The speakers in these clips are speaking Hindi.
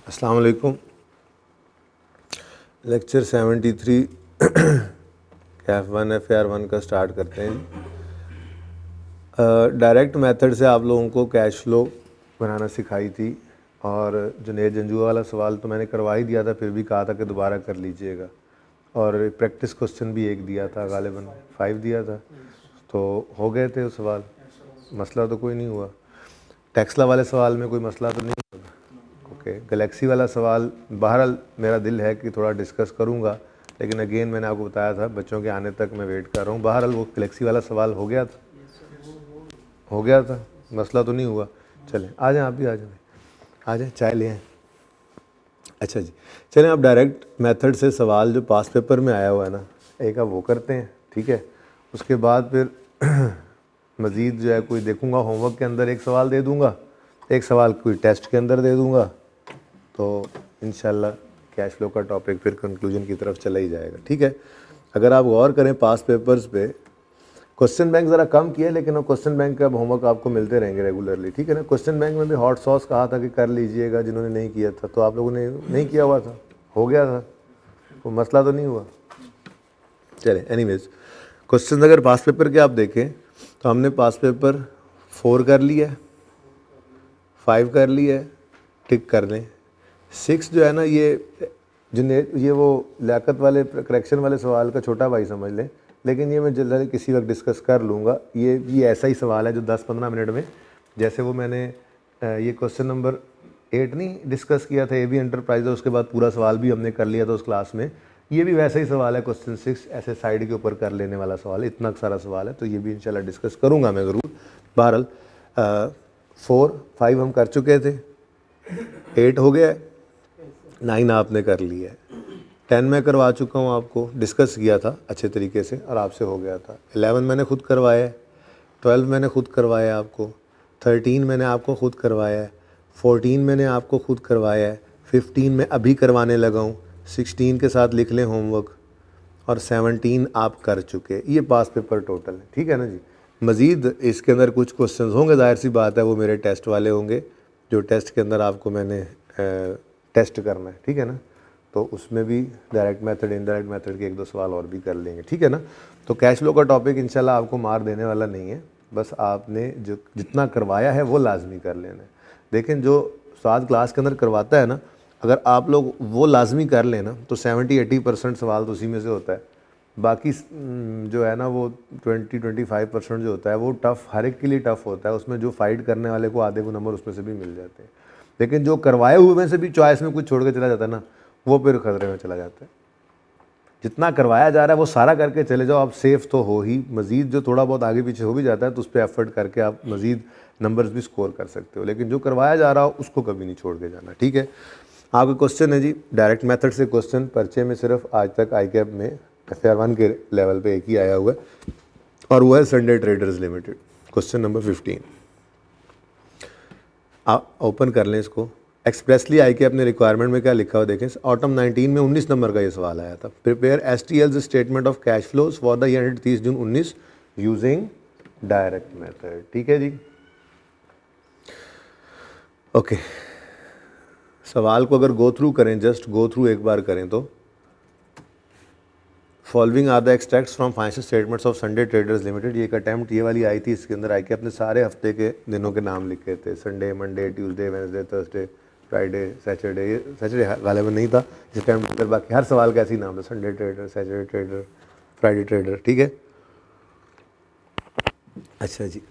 अस्सलाम वालेकुम। लेक्चर 73 कैफ 1 FAR 1 का स्टार्ट करते हैं। डायरेक्ट मेथड से आप लोगों को कैश फ्लो बनाना सिखाई थी और जुनेद जंजुआ वाला सवाल तो मैंने करवा ही दिया था, फिर भी कहा था कि दोबारा कर लीजिएगा। और प्रैक्टिस क्वेश्चन भी एक दिया था, गालिबन 5 दिया था, तो हो गए थे वो सवाल, मसला तो कोई नहीं हुआ। टेक्सला वाले सवाल में कोई मसला तो नहीं होगा। ओके, गैलेक्सी वाला सवाल बहरहाल मेरा दिल है कि थोड़ा डिस्कस करूँगा, लेकिन अगेन मैंने आपको बताया था बच्चों के आने तक मैं वेट कर रहा हूँ। बहरहाल वो गैलेक्सी वाला सवाल हो गया था, मसला तो नहीं हुआ। चलें, आ जाएँ, आप भी आ जाएँ, चाय ले आएँ। अच्छा जी, चलें अब डायरेक्ट मेथड से सवाल जो पास पेपर में आया हुआ है ना, एक अब वो करते हैं, ठीक है। उसके बाद फिर मज़ीद जो है कोई देखूँगा, होमवर्क के अंदर एक सवाल दे दूँगा, एक सवाल कोई टेस्ट के अंदर दे दूँगा, तो इंशाल्लाह कैश फ्लो का टॉपिक फिर कंक्लूजन की तरफ चला ही जाएगा, ठीक है। अगर आप गौर करें पास पेपर्स पे, क्वेश्चन बैंक ज़रा कम किया, लेकिन क्वेश्चन बैंक का होमवर्क आपको मिलते रहेंगे रेगुलरली, ठीक है ना। क्वेश्चन बैंक में भी हॉट सॉस कहा था कि कर लीजिएगा, जिन्होंने नहीं किया था, तो आप लोगों ने नहीं किया हुआ था, हो गया था, कोई मसला तो नहीं हुआ। चले, एनीवेज क्वेश्चन अगर पास पेपर के आप देखें तो हमने पास पेपर 4 कर लिया है, 5 कर लिया है, टिक कर लें। 6 जो है ना, ये वो लियाकत वाले करेक्शन वाले सवाल का छोटा भाई समझ लें, लेकिन ये मैं जल्दी किसी वक्त डिस्कस कर लूँगा। ये ऐसा ही सवाल है जो 10-15 मिनट में, जैसे वो मैंने ये क्वेश्चन नंबर 8 नहीं डिस्कस किया था, AB एंटरप्राइज, उसके बाद पूरा सवाल भी हमने कर लिया था उस क्लास में। ये भी वैसा ही सवाल है, क्वेश्चन 6 ऐसे साइड के ऊपर कर लेने वाला सवाल है, इतना सारा सवाल है, तो ये भी इंशाल्लाह डिस्कस करूँगा मैं ज़रूर। बहरहाल 4-5 हम कर चुके थे, 8 हो गया, 9 आपने कर लिया है, 10 मैं करवा चुका हूँ, आपको डिस्कस किया था अच्छे तरीके से और आपसे हो गया था। 11 मैंने खुद करवाया है, 12 मैंने खुद करवाया आपको, 13 मैंने आपको खुद करवाया है, 14 मैंने आपको खुद करवाया है, 15 मैं अभी करवाने लगा हूँ, 16 के साथ लिख लें होमवर्क, और 17 आप कर चुके। ये पास पेपर टोटल है, ठीक है ना जी। मज़ीद इसके अंदर कुछ क्वेश्चंस होंगे, जाहिर सी बात है, वो मेरे टेस्ट वाले होंगे, जो टेस्ट के अंदर आपको मैंने टेस्ट करना है, ठीक है ना। तो उसमें भी डायरेक्ट मेथड, इनडायरेक्ट मेथड के 1-2 सवाल और भी कर लेंगे, ठीक है ना। तो कैश फ्लो का टॉपिक इंशाल्लाह आपको मार देने वाला नहीं है, बस आपने जो जितना करवाया है वो लाजमी कर लेना है। लेकिन जो उस्ताद क्लास के अंदर करवाता है ना, अगर आप लोग वो लाजमी कर लें ना, तो 70-80% सवाल तो उसी में से होता है। बाकी जो है ना, वो 20-25% जो होता है वो टफ़, हर एक के लिए टफ़ होता है, उसमें जो फाइट करने वाले को आधे को नंबर उसमें से भी मिल जाते हैं। लेकिन जो करवाए हुए में से भी चॉइस में कुछ छोड़ के चला जाता है ना, वो फिर खतरे में चला जाता है। जितना करवाया जा रहा है वो सारा करके चले जाओ, आप सेफ़ तो हो ही। मज़ीद जो थोड़ा बहुत आगे पीछे हो भी जाता है तो उस पर एफर्ट करके आप मज़ीद नंबर्स भी स्कोर कर सकते हो, लेकिन जो करवाया जा रहा हो उसको कभी नहीं छोड़ के जाना, ठीक है। आपका क्वेश्चन है जी, डायरेक्ट मेथड से क्वेश्चन पर्चे में सिर्फ आज तक ICAP में FAR 1 के लेवल पे एक ही आया हुआ है, और वो है Sunday Traders limited, question number 15। आप ओपन कर लें इसको। एक्सप्रेसली ICAP ने रिक्वायरमेंट में क्या लिखा हुआ देखें, ऑटम 19 में 19 नंबर का ये सवाल आया था। Prepare STL's statement of cash flows for the year 30 June 19 using direct method, ठीक है जी। ओके, सवाल को अगर गो थ्रू करें, जस्ट गो थ्रू एक बार करें तो, following are the extracts from financial statements of Sunday Traders Limited. ये एक अटैम्प्ट ये वाली आई थी, इसके अंदर ICAP ने सारे हफ्ते के दिनों के नाम लिखे थे, Sunday, Monday, Tuesday, Wednesday, Thursday, Friday, Saturday. Saturday गालिबन नहीं था इस अटैम्प्ट के अंदर, बाकी हर सवाल का ऐसे ही नाम था, Sunday trader, Saturday trader, Friday trader, ठीक है। अच्छा जी,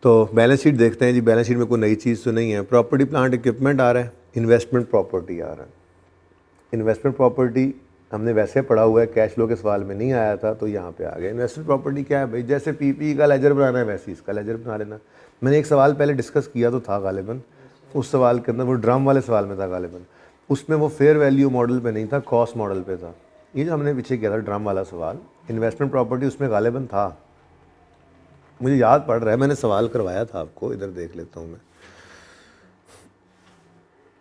तो बैलेंस शीट देखते हैं जी। बैलेंस शीट में कोई नई चीज़ तो नहीं है। प्रॉपर्टी प्लांट इक्विपमेंट आ रहा है, इन्वेस्टमेंट प्रॉपर्टी आ रहा है। इन्वेस्टमेंट प्रॉपर्टी हमने वैसे पढ़ा हुआ है, कैश फ्लो के सवाल में नहीं आया था, तो यहाँ पे आ गया। इन्वेस्टमेंट प्रॉपर्टी क्या है भाई, जैसे PPE का लेजर बनाना है वैसे इसका लेजर बना लेना। मैंने एक सवाल पहले डिस्कस किया तो था गालिबन, उस सवाल के अंदर वो ड्रम वाले सवाल में था गालिबन, उसमें वो फेयर वैल्यू मॉडल पे नहीं था, कॉस्ट मॉडल पे था। ये जो हमने पीछे किया था ड्रम वाला सवाल, इन्वेस्टमेंट प्रॉपर्टी, उसमें गालिबन था, मुझे याद पड़ रहा है, मैंने सवाल करवाया था आपको, इधर देख लेता हूँ मैं,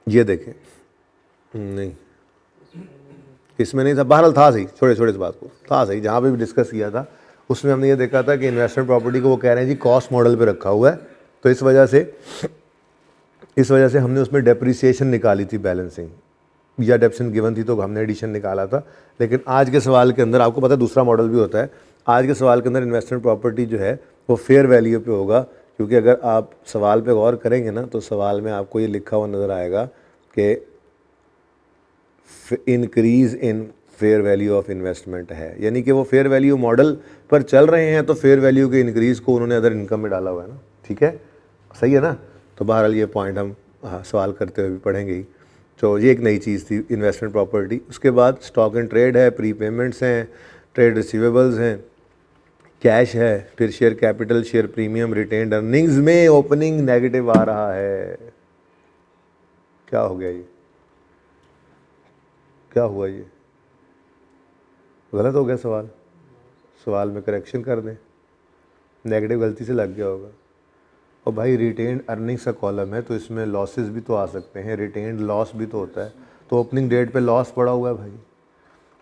ये देखें, नहीं इसमें नहीं था, बहरहाल था सही, छोड़े छोड़े इस बात को, था सही, जहाँ पे भी डिस्कस किया था उसमें हमने ये देखा था कि इन्वेस्टमेंट प्रॉपर्टी को वो कह रहे हैं जी कॉस्ट मॉडल पे रखा हुआ है, तो इस वजह से इस वजह से हमने उसमें डेप्रिसिएशन निकाली थी बैलेंसिंग, या डेप्शन गिवन थी तो हमने एडिशन निकाला था। लेकिन आज के सवाल के अंदर आपको पता है दूसरा मॉडल भी होता है। आज के सवाल के अंदर इन्वेस्टमेंट प्रॉपर्टी जो है वो फेयर वैल्यू पे होगा, क्योंकि अगर आप सवाल पे गौर करेंगे ना तो सवाल में आपको ये लिखा हुआ नज़र आएगा कि increase in fair value of investment है, यानी कि वो फेयर वैल्यू मॉडल पर चल रहे हैं तो फेयर वैल्यू के इंक्रीज़ को उन्होंने अदर इनकम में डाला हुआ है ना। ठीक है, सही है ना। तो बहरहाल ये पॉइंट हम सवाल करते हुए भी पढ़ेंगे ही। तो ये एक नई चीज़ थी इन्वेस्टमेंट प्रॉपर्टी। उसके बाद स्टॉक एंड ट्रेड है, प्री पेमेंट्स हैं, ट्रेड रिसीवेबल्स हैं, कैश है, फिर share capital, share premium, retained earnings में ओपनिंग नेगेटिव आ रहा है। क्या हो गया ये, क्या हुआ, ये गलत हो गया सवाल, सवाल में करेक्शन कर दें, नेगेटिव गलती से लग गया होगा। और भाई रिटेन्ड अर्निंग्स का कॉलम है तो इसमें लॉसेस भी तो आ सकते हैं, रिटेन्ड लॉस भी तो होता है। तो ओपनिंग डेट पे लॉस पड़ा हुआ है भाई।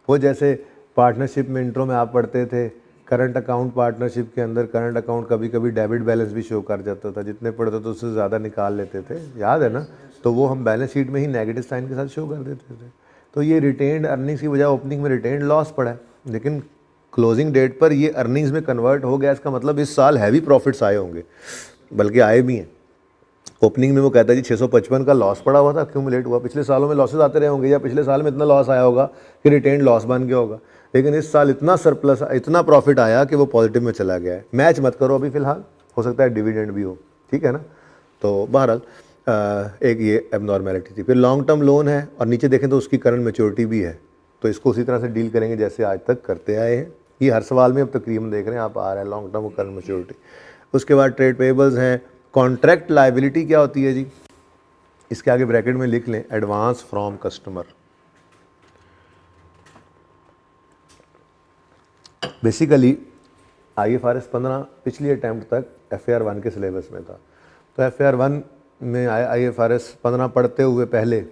वो जैसे पार्टनरशिप में इंट्रो में आप पढ़ते थे, करंट अकाउंट पार्टनरशिप के अंदर करंट अकाउंट कभी कभी डेबिट बैलेंस भी शो कर जाता था, जितने पढ़ते थे उससे ज़्यादा निकाल लेते थे, याद है ना। तो वो हम बैलेंस शीट में ही नेगेटिव साइन के साथ शो कर देते थे। तो ये रिटेन्ड अर्निंग्स की बजाय ओपनिंग में रिटेन्ड लॉस पड़ा है, लेकिन क्लोजिंग डेट पर ये अर्निंग्स में कन्वर्ट हो गया। इसका मतलब इस साल हैवी प्रॉफिट्स आए होंगे, बल्कि आए भी हैं। ओपनिंग में वो कहता है जी 655 का लॉस पड़ा हुआ था, एक्यूमुलेट हुआ, पिछले सालों में लॉसेस आते रहे होंगे या पिछले साल में इतना लॉस आया होगा कि रिटेन्ड लॉस बन गया होगा, लेकिन इस साल इतना सरप्लस, इतना प्रॉफिट आया कि वो पॉजिटिव में चला गया है। मैच मत करो अभी फ़िलहाल, हो सकता है डिविडेंड भी हो, ठीक है ना। तो बहरहाल एक ये एबनॉर्मेलिटी थी। फिर लॉन्ग टर्म लोन है और नीचे देखें तो उसकी करंट मैच्योरिटी भी है, तो इसको उसी तरह से डील करेंगे जैसे आज तक करते आए हैं। ये हर सवाल में अब तकरीबन देख रहे हैं आप आ रहा है लॉन्ग टर्म और करंट मैच्योरिटी। उसके बाद ट्रेड पेबल्स हैं। कॉन्ट्रैक्ट लायबिलिटी क्या होती है जी, इसके आगे ब्रैकेट में लिख लें advance from customer. Basically IFRS 15 पिछली अटैम्प्ट तक FAR 1 के सिलेबस में था। तो FAR 1 में IFRS 15 पढ़ते हुए पहले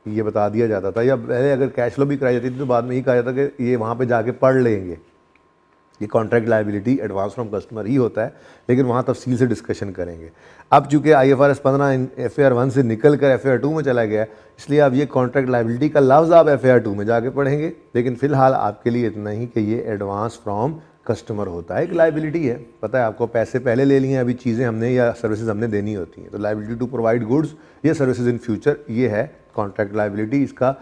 ये बता दिया जाता था, या पहले अगर कैश फ्लो भी कराई जाती थी तो बाद में ही कहा जाता कि ये वहाँ पे जाके पढ़ लेंगे, ये contract liability advance from customer ही होता है, लेकिन वहाँ तफसील से डिस्कशन करेंगे। अब चूँकि IFRS 15 FAR 1 से निकल कर FAR 2 में चला गया, इसलिए अब ये कॉन्ट्रैक्ट लायबिलिटी का लफ्ज़ आप FAR 2 में जाके पढ़ेंगे। लेकिन फ़िलहाल आपके लिए इतना ही कि ये एडवांस फ्रॉम कस्टमर होता है, एक लायबिलिटी है। पता है आपको, पैसे पहले ले लिए, अभी चीज़ें हमने या सर्विसेज हमने देनी होती हैं, तो लायबिलिटी टू प्रोवाइड गुड्स या सर्विसेज इन फ्यूचर, ये है कॉन्ट्रैक्ट लायबिलिटी। इसका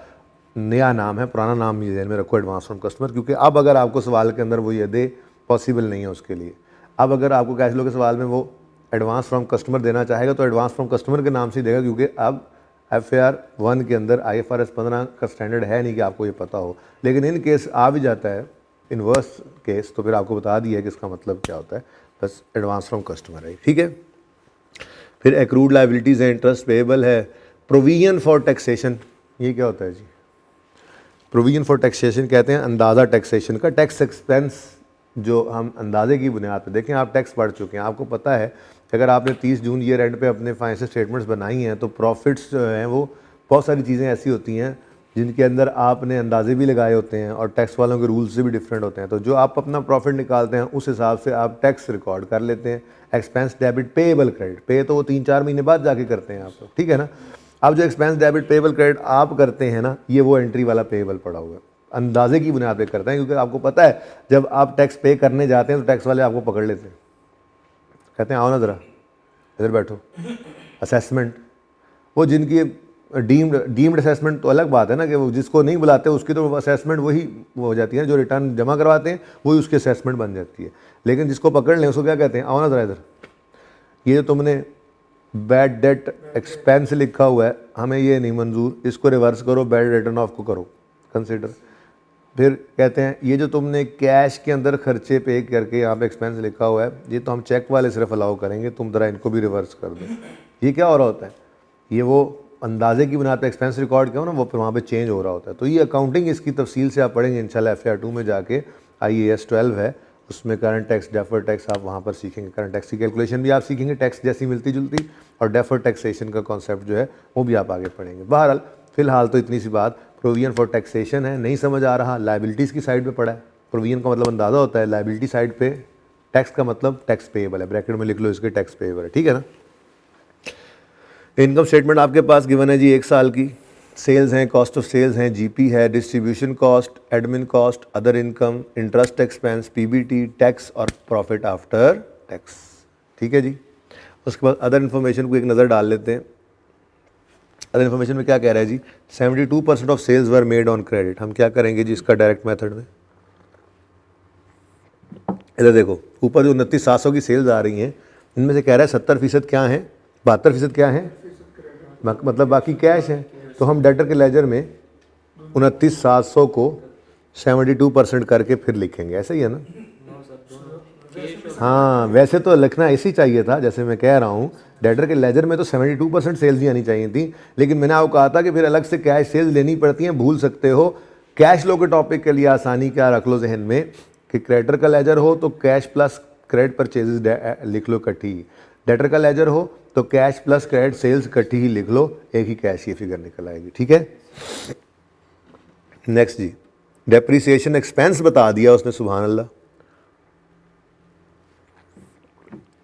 नया नाम है, पुराना नाम ये ध्यान में रखो एडवांस फ्रॉम कस्टमर, क्योंकि अब अगर आपको सवाल के अंदर वो ये दे पॉसिबल नहीं है उसके लिए। अब अगर आपको कैश फ्लो के सवाल में वो एडवांस फ्रॉम कस्टमर देना चाहेगा तो एडवांस फ्रॉम कस्टमर के नाम से ही देगा, क्योंकि अब FAR 1 के अंदर IFRS 15 का स्टैंडर्ड है नहीं कि आपको ये पता हो। लेकिन इन केस आ भी जाता है इनवर्स केस, तो फिर आपको बता दिया है कि इसका मतलब क्या होता है, बस एडवांस फ्रॉम कस्टमर है, ठीक है। फिर एक्रूड लायबिलिटीज़ है, इंटरेस्ट पेएबल है, प्रोविजन फॉर टैक्सेशन, ये क्या होता है जी। प्रोविजन फॉर टैक्सेशन कहते हैं अंदाज़ा टैक्सेशन का, टैक्स एक्सपेंस जो हम अंदाजे की बुनियाद पर, देखें आप टैक्स पढ़ चुके हैं, आपको पता है कि अगर आपने 30 जून ईयर एंड पे अपने फाइनेंशियल स्टेटमेंट्स बनाई हैं तो प्रॉफिट्स जो हैं वो बहुत सारी चीज़ें ऐसी होती हैं जिनके अंदर आपने अंदाजे भी लगाए होते हैं और टैक्स वालों के रूल्स से भी डिफरेंट होते हैं। तो जो आप अपना प्रॉफिट निकालते हैं उस हिसाब से आप टैक्स रिकॉर्ड कर लेते हैं। एक्सपेंस डेबिट पेएबल क्रेडिट, पे तो वो 3-4 महीने बाद जाके करते हैं आप, ठीक है ना। अब जो एक्सपेंस डेबिट पेएबल क्रेडिट आप करते हैं ना, ये वो एंट्री वाला पेएबल पड़ा हुआ है, अंदाजे की बुनियाद पे करते हैं, क्योंकि आपको पता है जब आप टैक्स पे करने जाते हैं तो टैक्स वाले आपको पकड़ लेते हैं, कहते हैं आओ ना ज़रा इधर बैठो, असेसमेंट। वो जिनकी डीम्ड असेसमेंट तो अलग बात है ना, कि वो जिसको नहीं बुलाते उसकी तो असेसमेंट वही वो हो जाती है, जो रिटर्न जमा करवाते हैं वही उसकी असेसमेंट बन जाती है। लेकिन जिसको पकड़ लें उसको क्या कहते हैं, आओ ना ज़रा इधर, ये जो तुमने बैड डेट एक्सपेंस लिखा हुआ है हमें ये नहीं मंजूर, इसको रिवर्स करो, बैड रिटर्न ऑफ को करो कंसिडर। फिर कहते हैं ये जो तुमने कैश के अंदर खर्चे पे करके यहाँ पे एक्सपेंस लिखा हुआ है, ये तो हम चेक वाले सिर्फ अलाउ करेंगे, तुम ज़रा इनको भी रिवर्स कर दो। ये क्या हो रहा होता है, ये वो अंदाजे की बुनियाद पे एक्सपेंस रिकॉर्ड किया हो ना, वो फिर वहाँ पे चेंज हो रहा होता है। तो ये अकाउंटिंग इसकी तफसील से आप पढ़ेंगे इंशाल्लाह। FAR 2 में जाके IAS 12 है, उसमें करंट टैक्स डेफर्ड टैक्स आप वहाँ पर सीखेंगे, करंट टैक्स की कैलकुलेशन भी आप सीखेंगे, टैक्स जैसी मिलती जुलती, और डेफर्ड टैक्सेशन का कॉन्सेप्ट जो है वो भी आप आगे पढ़ेंगे। बहरहाल फ़िलहाल तो इतनी सी बात, प्रोविजन फॉर टैक्सेशन है, नहीं समझ आ रहा, लायबिलिटीज़ की साइड पे पड़ा है। प्रोविजन का मतलब अंदाज़ा होता है, लायबिलिटी साइड पे टैक्स का मतलब टैक्स पेएबल है, ब्रैकेट में लिख लो इसके टैक्स पेएबल है, ठीक है ना। इनकम स्टेटमेंट आपके पास गिवन है जी 1 साल की, सेल्स हैं, कॉस्ट ऑफ सेल्स हैं, जीपी है, distribution cost, admin cost, other income, interest expense, PBT, tax और प्रॉफिट आफ्टर टैक्स। ठीक है जी। उसके बाद अदर इन्फॉर्मेशन को एक नज़र डाल लेते हैं। अदर इन्फॉर्मेशन में क्या कह रहा है जी, 72% of sales were made on credit. हम क्या करेंगे जी इसका डायरेक्ट मेथड में, इधर देखो ऊपर जो 29,700 की सेल्स आ रही हैं, इनमें से कह रहा है 70% क्या है, 72% क्या है, मतलब बाकी कैश है। तो हम डेटर के लेजर में 29,700 को 72% करके फिर लिखेंगे, ऐसे ही है ना। हाँ वैसे तो लिखना ऐसे ही चाहिए था, जैसे मैं कह रहा हूँ डेटर के लेजर में तो 72% सेल्स ही आनी चाहिए थी, लेकिन मैंने आपको कहा था कि फिर अलग से कैश सेल्स लेनी पड़ती हैं, भूल सकते हो। कैश लो के टॉपिक के लिए आसानी क्या रख लो जहन में कि क्रेडिटर का लेजर हो तो कैश प्लस क्रेडिट परचेजेस लिख लो इकट्ठी, डेटर का लेजर हो तो कैश प्लस क्रेडिट सेल्स इकट्ठी ही लिख लो, एक ही कैश की फिगर निकल आएगी। ठीक है। नेक्स्ट जी, डेप्रिसिएशन एक्सपेंस बता दिया उसने, सुभान अल्लाह।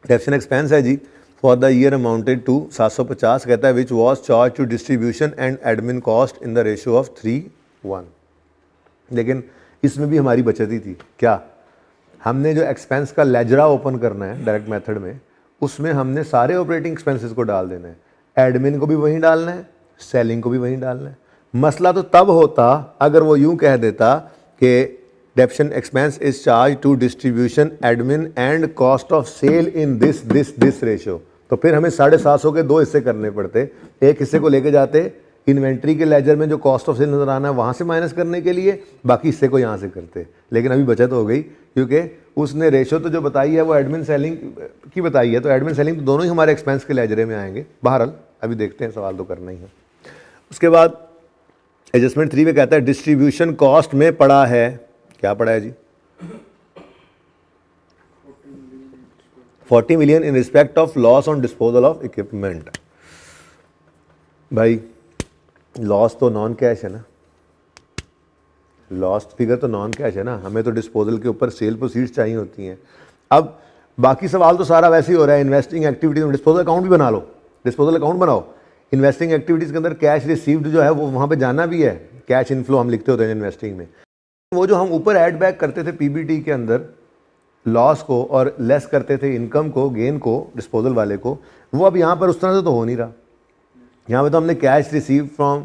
डेप्रिसिएशन एक्सपेंस है जी for the year amounted to 750, कहता है which was charge to distribution and admin cost in the ratio of 3:1। लेकिन इसमें भी हमारी बचत ही थी। क्या, हमने जो एक्सपेंस का लेजरा ओपन करना है डायरेक्ट मेथड में, उसमें हमने सारे ऑपरेटिंग एक्सपेंसेस को डाल देना है, एडमिन को भी वहीं डालना है, सेलिंग को भी वहीं डालना है। मसला तो तब होता अगर वो यूं कह देता कि depreciation expense is charge to distribution admin and cost of sale in this ratio, तो फिर हमें 750 के 2 हिस्से करने पड़ते। एक हिस्से को लेके जाते इन्वेंट्री के लेजर में जो कॉस्ट ऑफ सेल नजर आना है वहाँ से माइनस करने के लिए, बाकी हिस्से को यहाँ से करते। लेकिन अभी बचत हो गई क्योंकि उसने रेशो तो जो बताई है वो एडमिन सेलिंग की बताई है, तो एडमिन सेलिंग तो दोनों ही हमारे एक्सपेंस के लेजरे में आएंगे। बहरहाल अभी देखते हैं, सवाल तो करना ही है। उसके बाद एडजस्टमेंट 3 में कहता है डिस्ट्रीब्यूशन कॉस्ट में पड़ा है, क्या पड़ा है जी, 40 million in respect of loss on disposal of equipment. भाई लॉस तो नॉन कैश है ना, लॉस्ट फिगर तो नॉन कैश है ना, हमें तो डिस्पोजल के ऊपर सेल प्रोसीड्स चाहिए होती हैं। अब बाकी सवाल तो सारा वैसे ही हो रहा है, इन्वेस्टिंग एक्टिविटीज में डिस्पोजल अकाउंट भी बना लो, डिस्पोजल अकाउंट बनाओ। इन्वेस्टिंग एक्टिविटीज़ के अंदर कैश रिसीव्ड जो है वो वहाँ पे जाना भी है, कैश इनफ्लो हम लिखते होते हैं इन्वेस्टिंग में। वो जो हम ऊपर ऐड बैक करते थे पीबीटी के अंदर लॉस को और लेस करते थे इनकम को, गेन को, डिस्पोजल वाले को, वो अब यहाँ पर उस तरह से तो हो नहीं रहा। यहाँ पे तो हमने cash receive from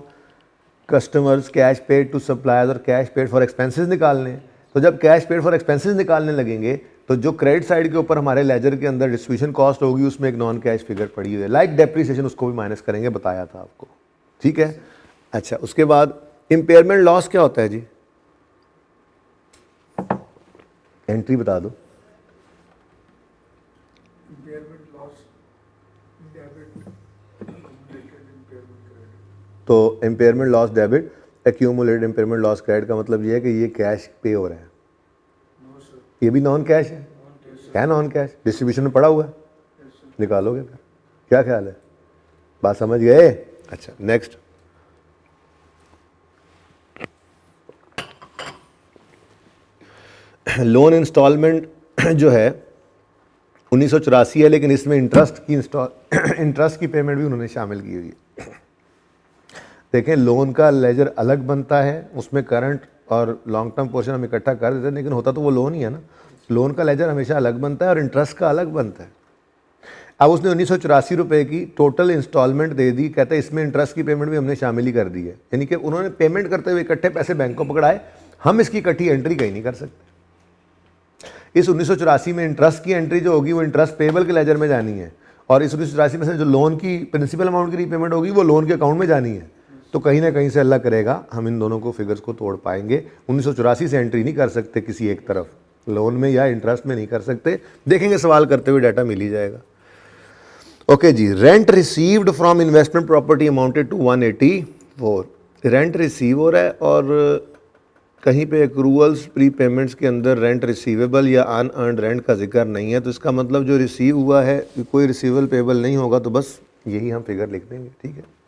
customers, cash paid to suppliers और कैश पेड फॉर एक्सपेंसेस निकालने हैं। तो जब कैश पेड फॉर एक्सपेंसेस निकालने लगेंगे तो जो क्रेडिट साइड के ऊपर हमारे लेजर के अंदर डिस्ट्रीब्यूशन कॉस्ट होगी उसमें एक नॉन कैश फिगर पड़ी हुई है, लाइक डेप्रिसिएशन, उसको भी माइनस करेंगे, बताया था आपको। ठीक है। अच्छा, उसके बाद इम्पेयरमेंट लॉस क्या होता है जी, एंट्री बता दो। तो impairment loss debit, accumulated impairment loss credit का मतलब ये है कि ये कैश पे हो रहा है, ये भी नॉन कैश है, क्या नॉन कैश, डिस्ट्रीब्यूशन में पड़ा हुआ है, निकालोगे फिर, क्या ख्याल है, बात समझ गए। अच्छा नेक्स्ट, लोन इंस्टॉलमेंट जो है 1984 है, लेकिन इसमें इंटरेस्ट की पेमेंट भी उन्होंने शामिल की हुई है। देखें लोन का लेजर अलग बनता है, उसमें करंट और लॉन्ग टर्म पोर्शन हम इकट्ठा कर देते हैं, लेकिन होता तो वो लोन ही है ना। लोन का लेजर हमेशा अलग बनता है और इंटरेस्ट का अलग बनता है। अब उसने 1984 रुपये की टोटल इंस्टॉलमेंट दे दी, कहते हैं इसमें इंटरेस्ट की पेमेंट भी हमने शामिल ही कर दी है, यानी कि उन्होंने पेमेंट करते हुए इकट्ठे पैसे बैंक को पकड़ाए, हम इसकी इकट्ठी एंट्री कहीं नहीं कर सकते। इस 1984 में इंटरेस्ट की एंट्री जो होगी वो इंटरेस्ट पेबल के लेजर में जानी है, और इस 1984 में से जो लोन की प्रिंसिपल अमाउंट की रीपेमेंट होगी वो लोन के अकाउंट में जानी है। तो कहीं ना कहीं से अल्लाह करेगा हम इन दोनों को फिगर्स को तोड़ पाएंगे। 1984 से एंट्री नहीं कर सकते किसी एक तरफ, लोन में या इंटरेस्ट में नहीं कर सकते, देखेंगे सवाल करते हुए डाटा मिल ही जाएगा। ओके जी, rent received from investment property amounted to 184। Rent receive हो रहा है और कहीं पे एक्रूअल्स प्री पेमेंट्स के अंदर रेंट रिसीवेबल या अनअर्न्ड रेंट का जिक्र नहीं है, तो इसका मतलब जो रिसीव हुआ है कोई रिसीवेबल पेबल नहीं होगा, तो बस यही हम फिगर लिख देंगे। ठीक है।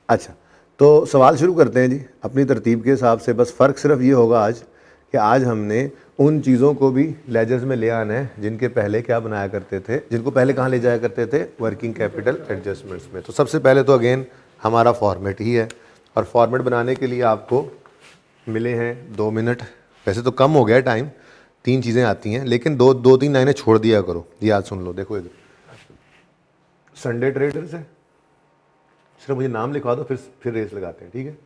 अच्छा, तो सवाल शुरू करते हैं जी अपनी तरतीब के हिसाब से। बस फ़र्क सिर्फ ये होगा आज कि आज हमने उन चीज़ों को भी लेजर्स में ले आना है जिनके पहले क्या बनाया करते थे, जिनको पहले कहाँ ले जाया करते थे, वर्किंग कैपिटल एडजस्टमेंट्स में। तो सबसे पहले तो अगेन हमारा फॉर्मेट ही है, और फॉर्मेट बनाने के लिए आपको मिले हैं 2 मिनट। वैसे तो कम हो गया टाइम, 3 चीज़ें आती हैं, लेकिन दो तीन लाइनें छोड़ दिया करो। याद सुन लो, देखो इधर संडे ट्रेडर्स है, सिर्फ मुझे नाम लिखवा दो, फिर रेस लगाते हैं, ठीक है।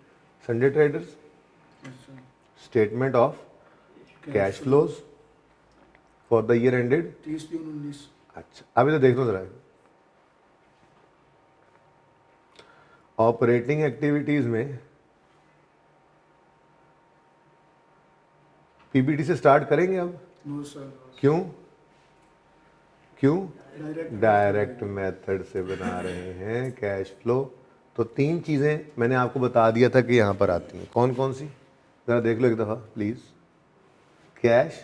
Sunday Traders, statement of cash flows for the year ended 30 June 19। अच्छा, अभी तो देख लो जरा। ऑपरेटिंग एक्टिविटीज में पीबीटी से स्टार्ट करेंगे अब। No sir. क्यों क्यों? डायरेक्ट डायरेक्ट मेथड से बना रहे हैं कैश फ्लो। तो 3 चीज़ें मैंने आपको बता दिया था कि यहाँ पर आती हैं। कौन कौन सी? ज़रा देख लो एक दफ़ा please. Cash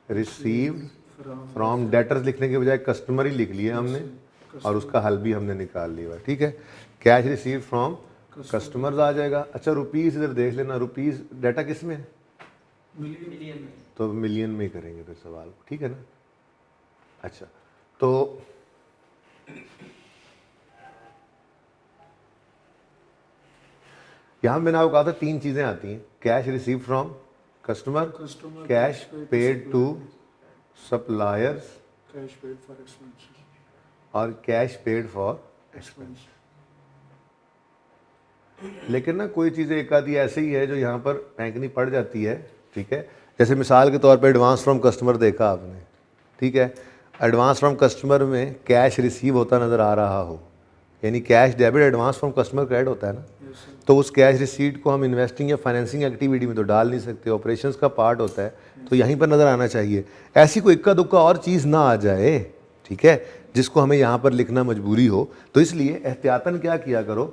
received from debtors लिखने के बजाय कस्टमर ही लिख लिया हमने, और उसका हल भी हमने निकाल लिया। ठीक है, कैश रिसीव फ्रॉम कस्टमर्स आ जाएगा। अच्छा, रुपीज़ इधर देख लेना, रुपीज़ डाटा किस में है? मिलियन में। तो मिलियन में ही करेंगे फिर सवाल, ठीक है ना। अच्छा, तो यहाँ मैंने आपको कहा था 3 चीज़ें आती हैं, cash receive from customer, cash paid to suppliers, cash paid for expenses और कैश पेड फॉर एक्सपेंस। लेकिन ना कोई चीज़ें एक आधी ऐसी ही है जो यहाँ पर फेंकनी पड़ जाती है, ठीक है। जैसे मिसाल के तौर पे एडवांस फ्रॉम कस्टमर देखा आपने, ठीक है। एडवांस फ्रॉम कस्टमर में कैश रिसीव होता नज़र आ रहा हो, यानी cash debit advance from customer credit होता है ना, तो उस कैश रिसीट को हम इन्वेस्टिंग या फाइनेंसिंग एक्टिविटी में तो डाल नहीं सकते, ऑपरेशंस का पार्ट होता है, तो यहीं पर नज़र आना चाहिए। ऐसी कोई इक्का दुक्का और चीज़ ना आ जाए, ठीक है, जिसको हमें यहाँ पर लिखना मजबूरी हो। तो इसलिए एहतियातन क्या किया करो,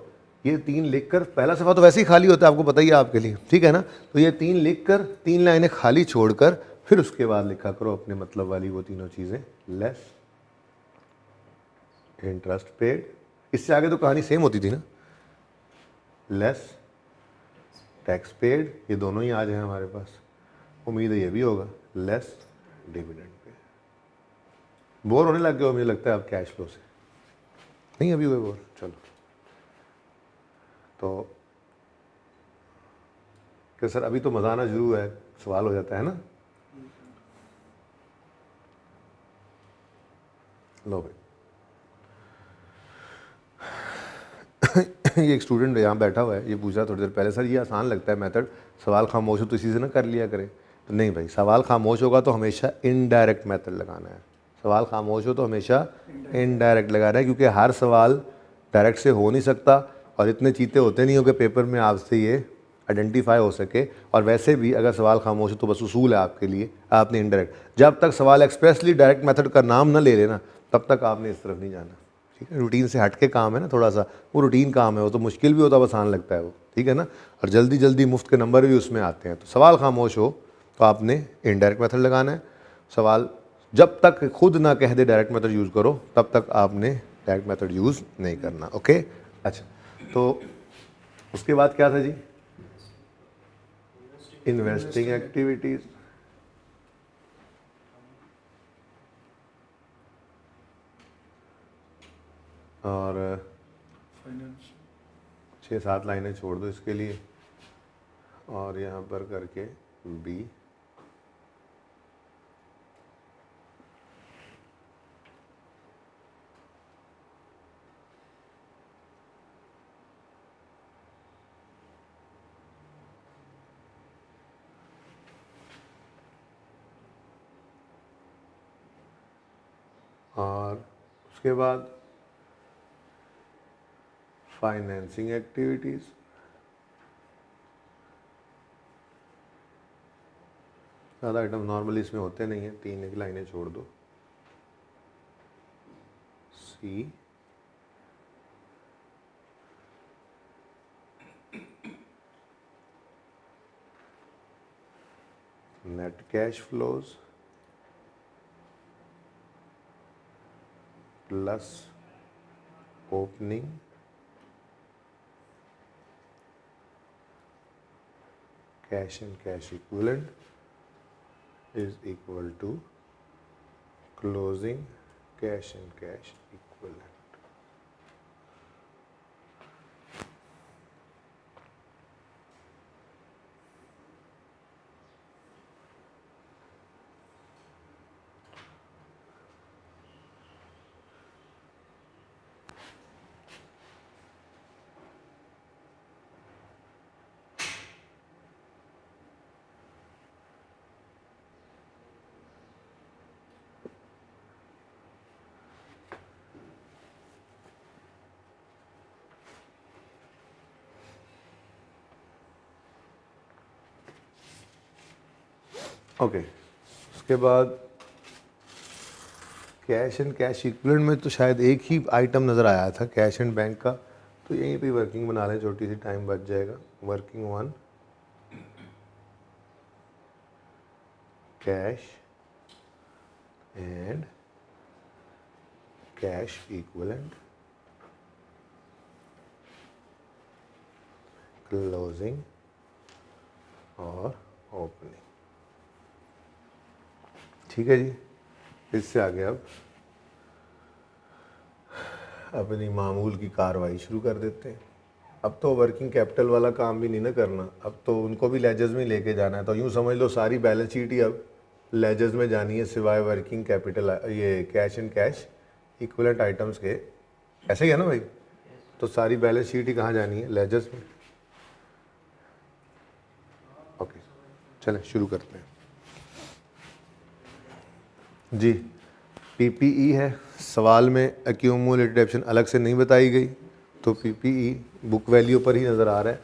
ये 3 लिखकर, पहला सफ़ा तो वैसे ही खाली होता है, आपको पता ही है आपके लिए, ठीक है ना। तो ये 3 लिखकर 3 लाइनें खाली छोड़कर फिर उसके बाद लिखा करो अपने मतलब वाली वो तीनों चीज़ें। लेस इंटरेस्ट पेड, इससे आगे तो कहानी सेम होती थी ना। लेस टैक्स पेड, ये दोनों ही आज हैं हमारे पास, उम्मीद है ये भी होगा। Less dividend paid. बोर होने लग गए हो मुझे लगता है अब कैश फ्लो से, नहीं अभी हुए बोर? चलो, तो क्या सर अभी तो मज़ा आना शुरू है, सवाल हो जाता है ना। लो भाई ये एक स्टूडेंट यहाँ बैठा हुआ है, ये पूछा थोड़ी देर पहले, सर ये आसान लगता है मेथड, सवाल खामोश हो तो इसी से ना कर लिया करे। तो नहीं भाई, सवाल खामोश होगा तो हमेशा इनडायरेक्ट मेथड लगाना है। सवाल खामोश हो तो हमेशा इनडायरेक्ट लगाना है, क्योंकि हर सवाल डायरेक्ट से हो नहीं सकता, और इतने चीते होते नहीं हो कि पेपर में आपसे ये आइडेंटिफाई हो सके। और वैसे भी अगर सवाल खामोश हो तो बस उसूल है आपके लिए, आपने इनडायरेक्ट, जब तक सवाल एक्सप्रेसली डायरेक्ट मेथड का नाम ना ले लेना तब तक आपने इस तरफ नहीं जाना, ठीक है। रूटीन से हट के काम है ना थोड़ा सा, वो रूटीन काम है, वो तो मुश्किल भी होता है, आसान लगता है वो, ठीक है ना। और जल्दी जल्दी मुफ्त के नंबर भी उसमें आते हैं। तो सवाल खामोश हो तो आपने इनडायरेक्ट मेथड लगाना है। सवाल जब तक खुद ना कह दे डायरेक्ट मेथड यूज़ करो, तब तक आपने डायरेक्ट मेथड यूज़ नहीं करना, ओके। अच्छा, तो उसके बाद क्या था जी? इन्वेस्टिंग एक्टिविटीज़, और फाइनेंस। 6-7 लाइनें छोड़ दो इसके लिए, और यहाँ पर करके बी। और उसके बाद फाइनेंसिंग एक्टिविटीज़, ज़्यादा आइटम नॉर्मली इसमें होते नहीं हैं, 3 एक लाइनें छोड़ दो। C, net cash flows plus opening cash and cash equivalent is equal to closing cash and cash equivalent. Okay उसके बाद कैश एंड कैश इक्विवेलेंट में तो शायद एक ही आइटम नज़र आया था कैश एंड बैंक का, तो यहीं पे वर्किंग बना लें, छोटी सी टाइम बच जाएगा। Working 1 cash and cash equivalent closing और ओपनिंग। ठीक है जी, इससे आगे अब अपनी मामूल की कार्रवाई शुरू कर देते हैं। अब तो वर्किंग कैपिटल वाला काम भी नहीं ना करना, अब तो उनको भी लेजर्स में लेके जाना है। तो यूँ समझ लो सारी बैलेंस शीट ही अब लेजर्स में जानी है, सिवाय वर्किंग कैपिटल ये cash and cash equivalent items के। ऐसे ही है ना भाई? तो सारी बैलेंस शीट ही कहाँ जानी है? लेजर्स में। ओके चलें शुरू करते हैं जी। पीपीई है, सवाल में एक्यूमुलेटेड डेप्शन अलग से नहीं बताई गई, तो पीपीई बुक वैल्यू पर ही नज़र आ रहा है,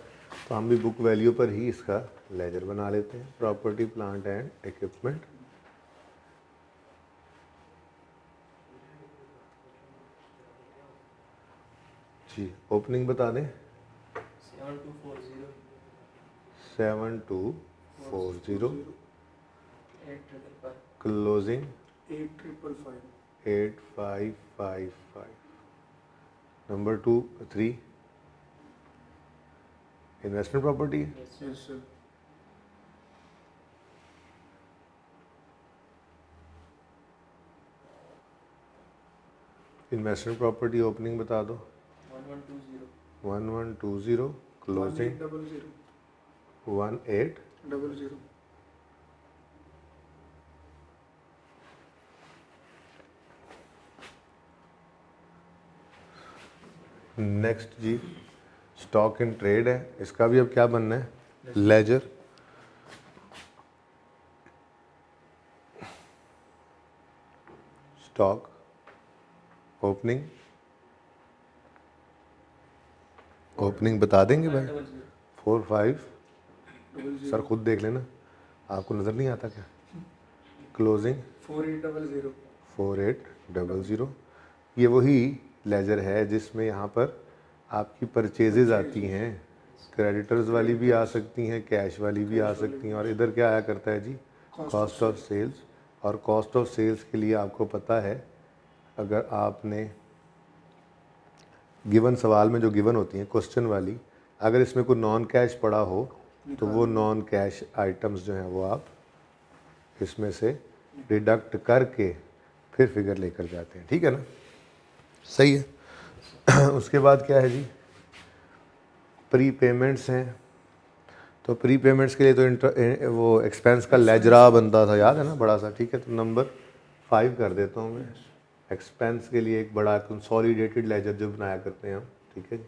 तो हम भी बुक वैल्यू पर ही इसका लेजर बना लेते हैं। प्रॉपर्टी प्लांट एंड इक्विपमेंट, जी ओपनिंग बता दें 7240, closing 8555। Number 2 3 investment property, Yes, sir. Investment property opening बता दो 1120, क्लोजिंग 1800। नेक्स्ट जी स्टॉक इन ट्रेड है, इसका भी अब क्या बनना है? लेजर। स्टॉक ओपनिंग, ओपनिंग बता देंगे भाई 45, सर खुद देख लेना, आपको नज़र नहीं आता क्या? क्लोजिंग 4800। ये वही लेजर है जिसमें यहाँ पर आपकी परचेजेज आती हैं, क्रेडिटर्स वाली भी आ सकती हैं, कैश वाली भी आ सकती हैं, और इधर क्या आया करता है जी? Cost of sales. और कॉस्ट ऑफ सेल्स के लिए आपको पता है, अगर आपने गिवन सवाल में जो गिवन होती हैं क्वेश्चन वाली, अगर इसमें कोई नॉन कैश पड़ा हो तो वो नॉन कैश आइटम्स जो हैं वो आप इसमें से डिडक्ट करके फिर फिगर लेकर जाते हैं। ठीक है ना? सही है। उसके बाद क्या है जी? प्री पेमेंट्स हैं, तो प्री पेमेंट्स के लिए तो वो एक्सपेंस का लेजरा बनता था, याद है ना, बड़ा सा। ठीक है, तो नंबर 5 कर देता हूँ मैं। एक्सपेंस के लिए एक बड़ा कंसोलिडेटेड लेजर जो बनाया करते हैं हम। ठीक है जी,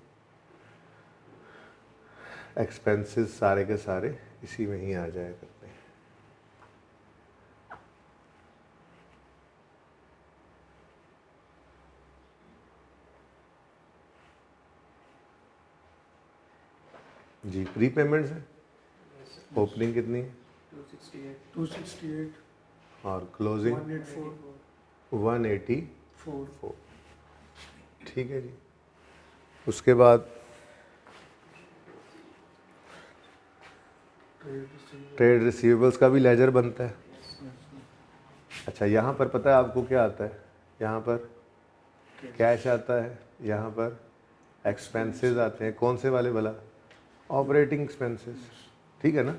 एक्सपेंसेस सारे के सारे इसी में ही आ जाया करते हैं। जी प्री पेमेंट्स है, ओपनिंग कितनी है? 268, और क्लोजिंग 184। ठीक है जी। उसके बाद ट्रेड रिसीवेबल्स का भी लेजर बनता है। अच्छा, यहाँ पर पता है आपको क्या आता है? यहाँ पर कैश आता है, यहाँ पर एक्सपेंसेस आते हैं। कौन से वाले भला? Operating expenses. ठीक है ना?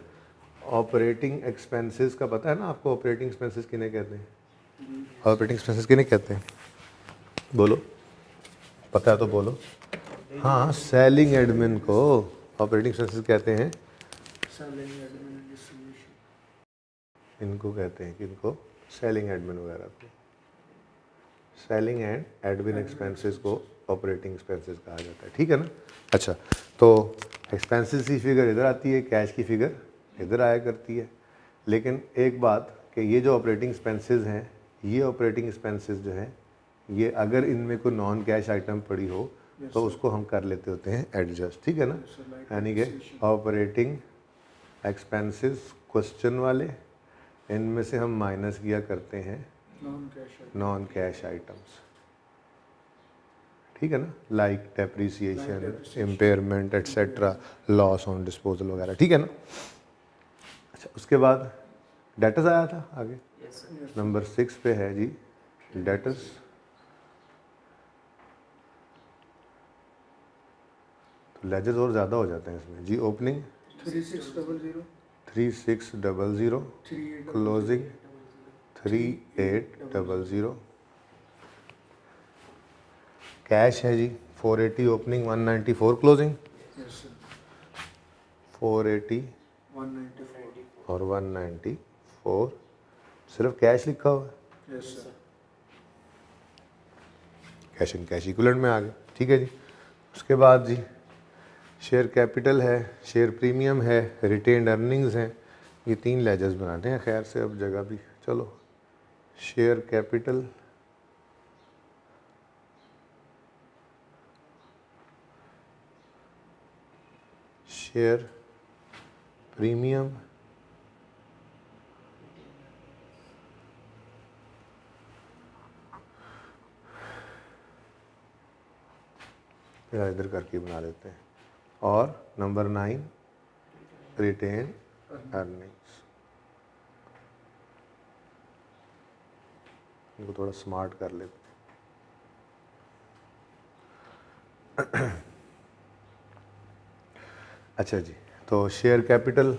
ऑपरेटिंग एक्सपेंसेस का पता है ना आपको? ऑपरेटिंग एक्सपेंसेस किन्हें कहते हैं? ऑपरेटिंग एक्सपेंसेस किन्हें कहते हैं? बोलो, पता है तो बोलो। हाँ, सेलिंग एडमिन को ऑपरेटिंग एक्सपेंसेस कहते हैं। Selling, admin and distribution. इनको कहते हैं, किनको? सेलिंग एडमिन वगैरह को। सेलिंग एंड एडमिन एक्सपेंसेस को ऑपरेटिंग एक्सपेंसेस कहा जाता है, ठीक है ना? अच्छा, तो एक्सपेंसेस की फिगर इधर आती है, कैश की फिगर इधर आया करती है। लेकिन एक बात कि ये जो ऑपरेटिंग एक्सपेंसेस हैं, ये ऑपरेटिंग एक्सपेंसेस जो हैं, ये अगर इनमें कोई नॉन कैश आइटम पड़ी हो तो उसको हम कर लेते होते हैं एडजस्ट, ठीक है ना? So like यानी कि ऑपरेटिंग एक्सपेंसेस क्वेश्चन वाले, इनमें से हम माइनस किया करते हैं non-cash item. Non cash items, ठीक है ना? Like depreciation, impairment etcetera, loss on disposal वगैरह, ठीक है ना? अच्छा, उसके बाद डेटर्स आया था आगे। नंबर 6 पे है जी डेटर्स। तो लेजर्स और ज़्यादा हो जाते हैं इसमें जी। ओपनिंग 3600. 3600, 3800. क्लोजिंग 3800, कैश है जी 480 ओपनिंग, 194 क्लोजिंग, Yes sir. 480 194. और 194 सिर्फ कैश लिखा हुआ है। Yes sir. Cash and cash equivalent में आ गए, ठीक है जी। उसके बाद जी शेयर कैपिटल है, शेयर प्रीमियम है, रिटेन्ड अर्निंग्स हैं। ये 3 लेजर्स बनाते हैं खैर से, अब जगह भी चलो। शेयर कैपिटल, शेयर प्रीमियम, इधर करके बना लेते हैं। और नंबर 9 रिटेन अर्निंग्स। इनको थोड़ा स्मार्ट कर लेते हैं। अच्छा जी, तो शेयर कैपिटल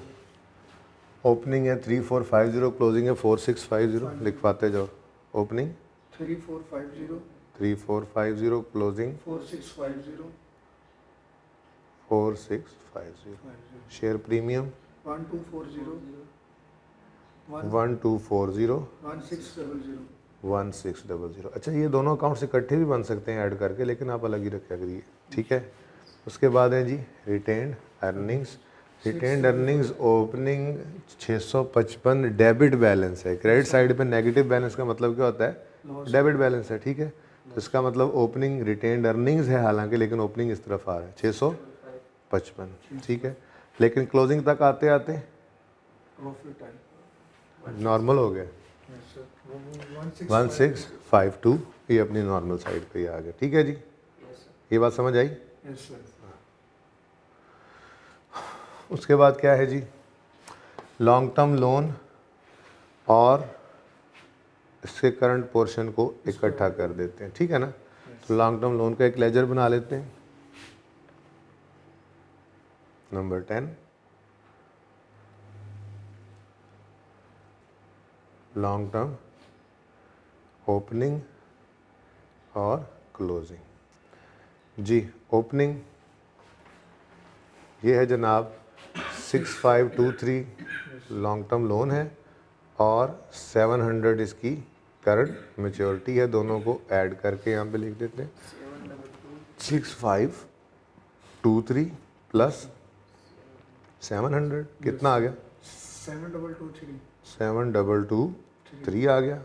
ओपनिंग है 3450, क्लोजिंग है 4650, लिखवाते जाओ। ओपनिंग 3450. 3450, क्लोजिंग 4650. 4650। Share premium 1240. 1240, 1600. 1600। अच्छा, ये दोनों अकाउंट्स इकट्ठे भी बन सकते हैं ऐड करके, लेकिन आप अलग ही रखा करिए, ठीक है? उसके बाद है जी retained earnings. Retained earnings opening 655 debit balance है। क्रेडिट साइड पे नेगेटिव बैलेंस का मतलब क्या होता है? डेबिट बैलेंस है, ठीक है? तो इसका मतलब ओपनिंग रिटेन्ड अर्निंग्स है हालांकि, लेकिन ओपनिंग इस तरफ आ रहा है 655, ठीक है? लेकिन क्लोजिंग तक आते आते Profit time. नॉर्मल हो गया Yes sir. 1652, ये अपनी नॉर्मल साइड पे ही आ गया, ठीक है जी? ये बात समझ आई? Yes sir. उसके बाद क्या है जी? लॉन्ग टर्म लोन और इसके करंट पोर्शन को इकट्ठा कर देते हैं, ठीक है ना? तो लॉन्ग टर्म लोन का एक लेजर बना लेते हैं। नंबर 10 लॉन्ग टर्म ओपनिंग और क्लोजिंग जी। ओपनिंग ये है जनाब 6523 लॉन्ग टर्म लोन है और 700 इसकी करंट मैच्योरिटी है। दोनों को ऐड करके यहाँ पे लिख देते हैं 6523 प्लस 700 कितना आ गया? 7223. 7223 आ गया।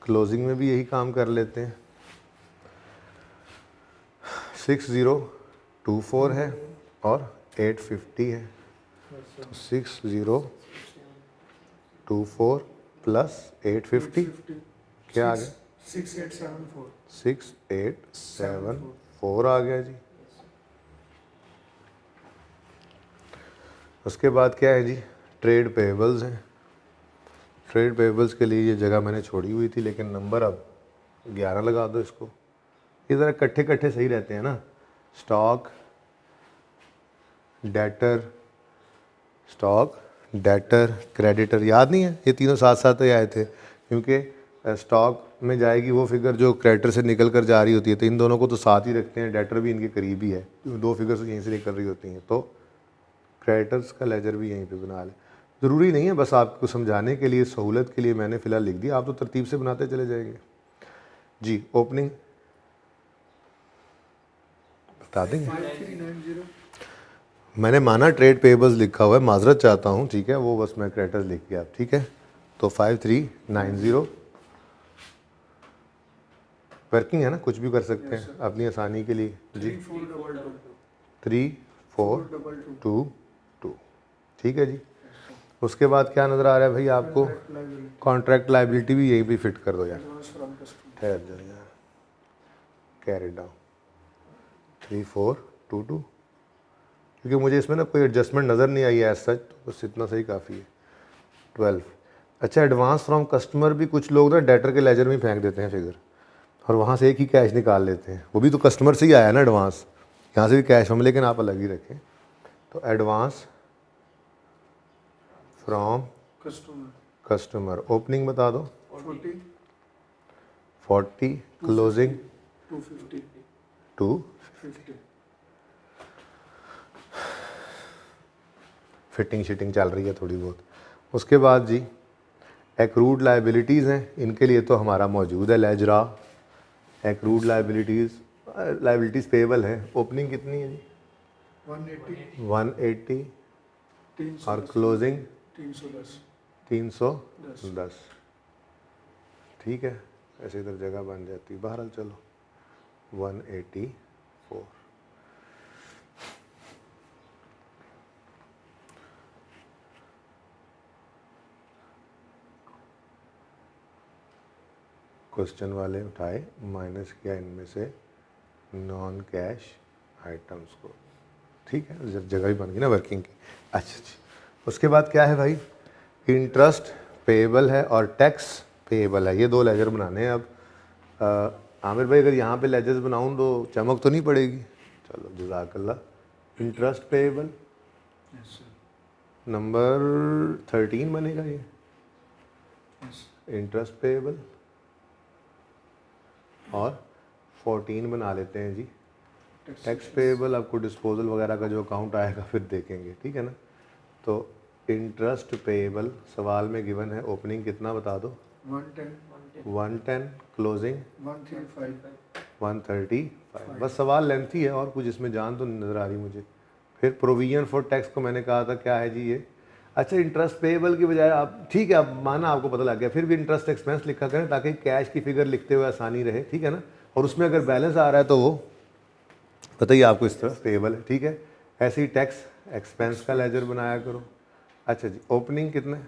क्लोजिंग में भी यही काम कर लेते हैं। 6024 है और 850 है, तो 6024 प्लस 850 क्या आ गया? 6874. 6874 आ गया जी। उसके बाद क्या है जी? ट्रेड पेबल्स हैं। ट्रेड पेबल्स के लिए ये जगह मैंने छोड़ी हुई थी, लेकिन नंबर अब 11 लगा दो इसको। ये ज़रा इकट्ठे इकट्ठे सही रहते हैं ना। Stock debtor, stock debtor, creditor, याद नहीं है? ये तीनों साथ साथ ही आए थे, क्योंकि स्टॉक में जाएगी वो फिगर जो क्रेडिटर से निकल कर जा रही होती है, तो इन दोनों को तो साथ ही रखते हैं। डेटर भी इनके करीब ही है, दो फिगर्स यहीं से निकल रही होती हैं, तो क्रेडिटर्स का लेजर भी यहीं पे बना लें। ज़रूरी नहीं है, बस आपको समझाने के लिए, सहूलत के लिए मैंने फ़िलहाल लिख दिया, आप तो तरतीब से बनाते चले जाएंगे जी। ओपनिंग बता देंगे? 5390 मैंने माना ट्रेड पेबल्स लिखा हुआ है, माजरत चाहता हूँ, ठीक है, वो बस मैं क्रेडिटर्स लिख गया, ठीक है। तो 5390 वर्किंग है ना, कुछ भी कर सकते हैं अपनी आसानी के लिए जी। 3422, ठीक है जी। उसके बाद क्या नज़र आ रहा है भाई आपको? कॉन्ट्रैक्ट लाइबिलिटी भी यही भी फिट कर दो यार, ठहर जाओ यार, कैरी डाउन 3422, क्योंकि मुझे इसमें ना कोई एडजस्टमेंट नज़र नहीं आई है एज सच, तो बस इतना सही काफ़ी है। 12। अच्छा, एडवांस फ्रॉम कस्टमर भी कुछ लोग ना डेटर के लेजर में ही फेंक देते हैं फिगर, और वहाँ से एक ही कैश निकाल लेते हैं, वो भी तो कस्टमर से ही आया ना एडवांस, यहाँ से भी कैश हम, लेकिन आप अलग ही रखें। तो एडवांस फ्रॉम कस्टमर, ओपनिंग बता दो 40, क्लोजिंग 250। फिटिंग शिटिंग चल रही है थोड़ी बहुत। उसके बाद जी एक्रूड लाइबिलिटीज़ हैं, इनके लिए तो हमारा मौजूद है लेजरा। एक्रूड लाइबिलिटीज़ पेबल है। ओपनिंग कितनी है जी? 180 और क्लोजिंग 310, ठीक है। ऐसे इधर जगह बन जाती है, बहरहाल चलो 184। क्वेश्चन वाले उठाए, माइनस किया इनमें से नॉन कैश आइटम्स को, ठीक है, जगह भी बन गई ना वर्किंग की। अच्छा जी, उसके बाद क्या है भाई? इंटरेस्ट पेएबल है और टैक्स पेएबल है, ये दो लेजर बनाने हैं। अब आमिर भाई अगर यहाँ पे लेजर्स बनाऊँ तो चमक तो नहीं पड़ेगी? चलो जज़ाकल्लाह। इंटरेस्ट पेएबल नंबर 13 बनेगा ये, इंटरेस्ट पेएबल, और 14 बना लेते हैं जी टैक्स पेएबल। आपको डिस्पोजल वगैरह का जो अकाउंट आएगा फिर देखेंगे, ठीक है ना। तो इंटरेस्ट पेएबल सवाल में गिवन है, ओपनिंग कितना बता दो? 110, क्लोजिंग 135। बस सवाल लेंथी है और कुछ इसमें जान तो नहीं नज़र आ रही मुझे। फिर प्रोविजन फॉर टैक्स को मैंने कहा था क्या है जी ये? अच्छा, इंटरेस्ट पेएबल की बजाय आप, ठीक है, अब माना आपको पता लग गया, फिर भी इंटरेस्ट एक्सपेंस लिखा करें ताकि कैश की फिगर लिखते हुए आसानी रहे, ठीक है ना। और उसमें अगर बैलेंस आ रहा है तो वो बताइए आपको इस तरह पेएबल है, ठीक है। ऐसे ही टैक्स एक्सपेंस का लेजर बनाया करो। अच्छा जी, ओपनिंग कितने?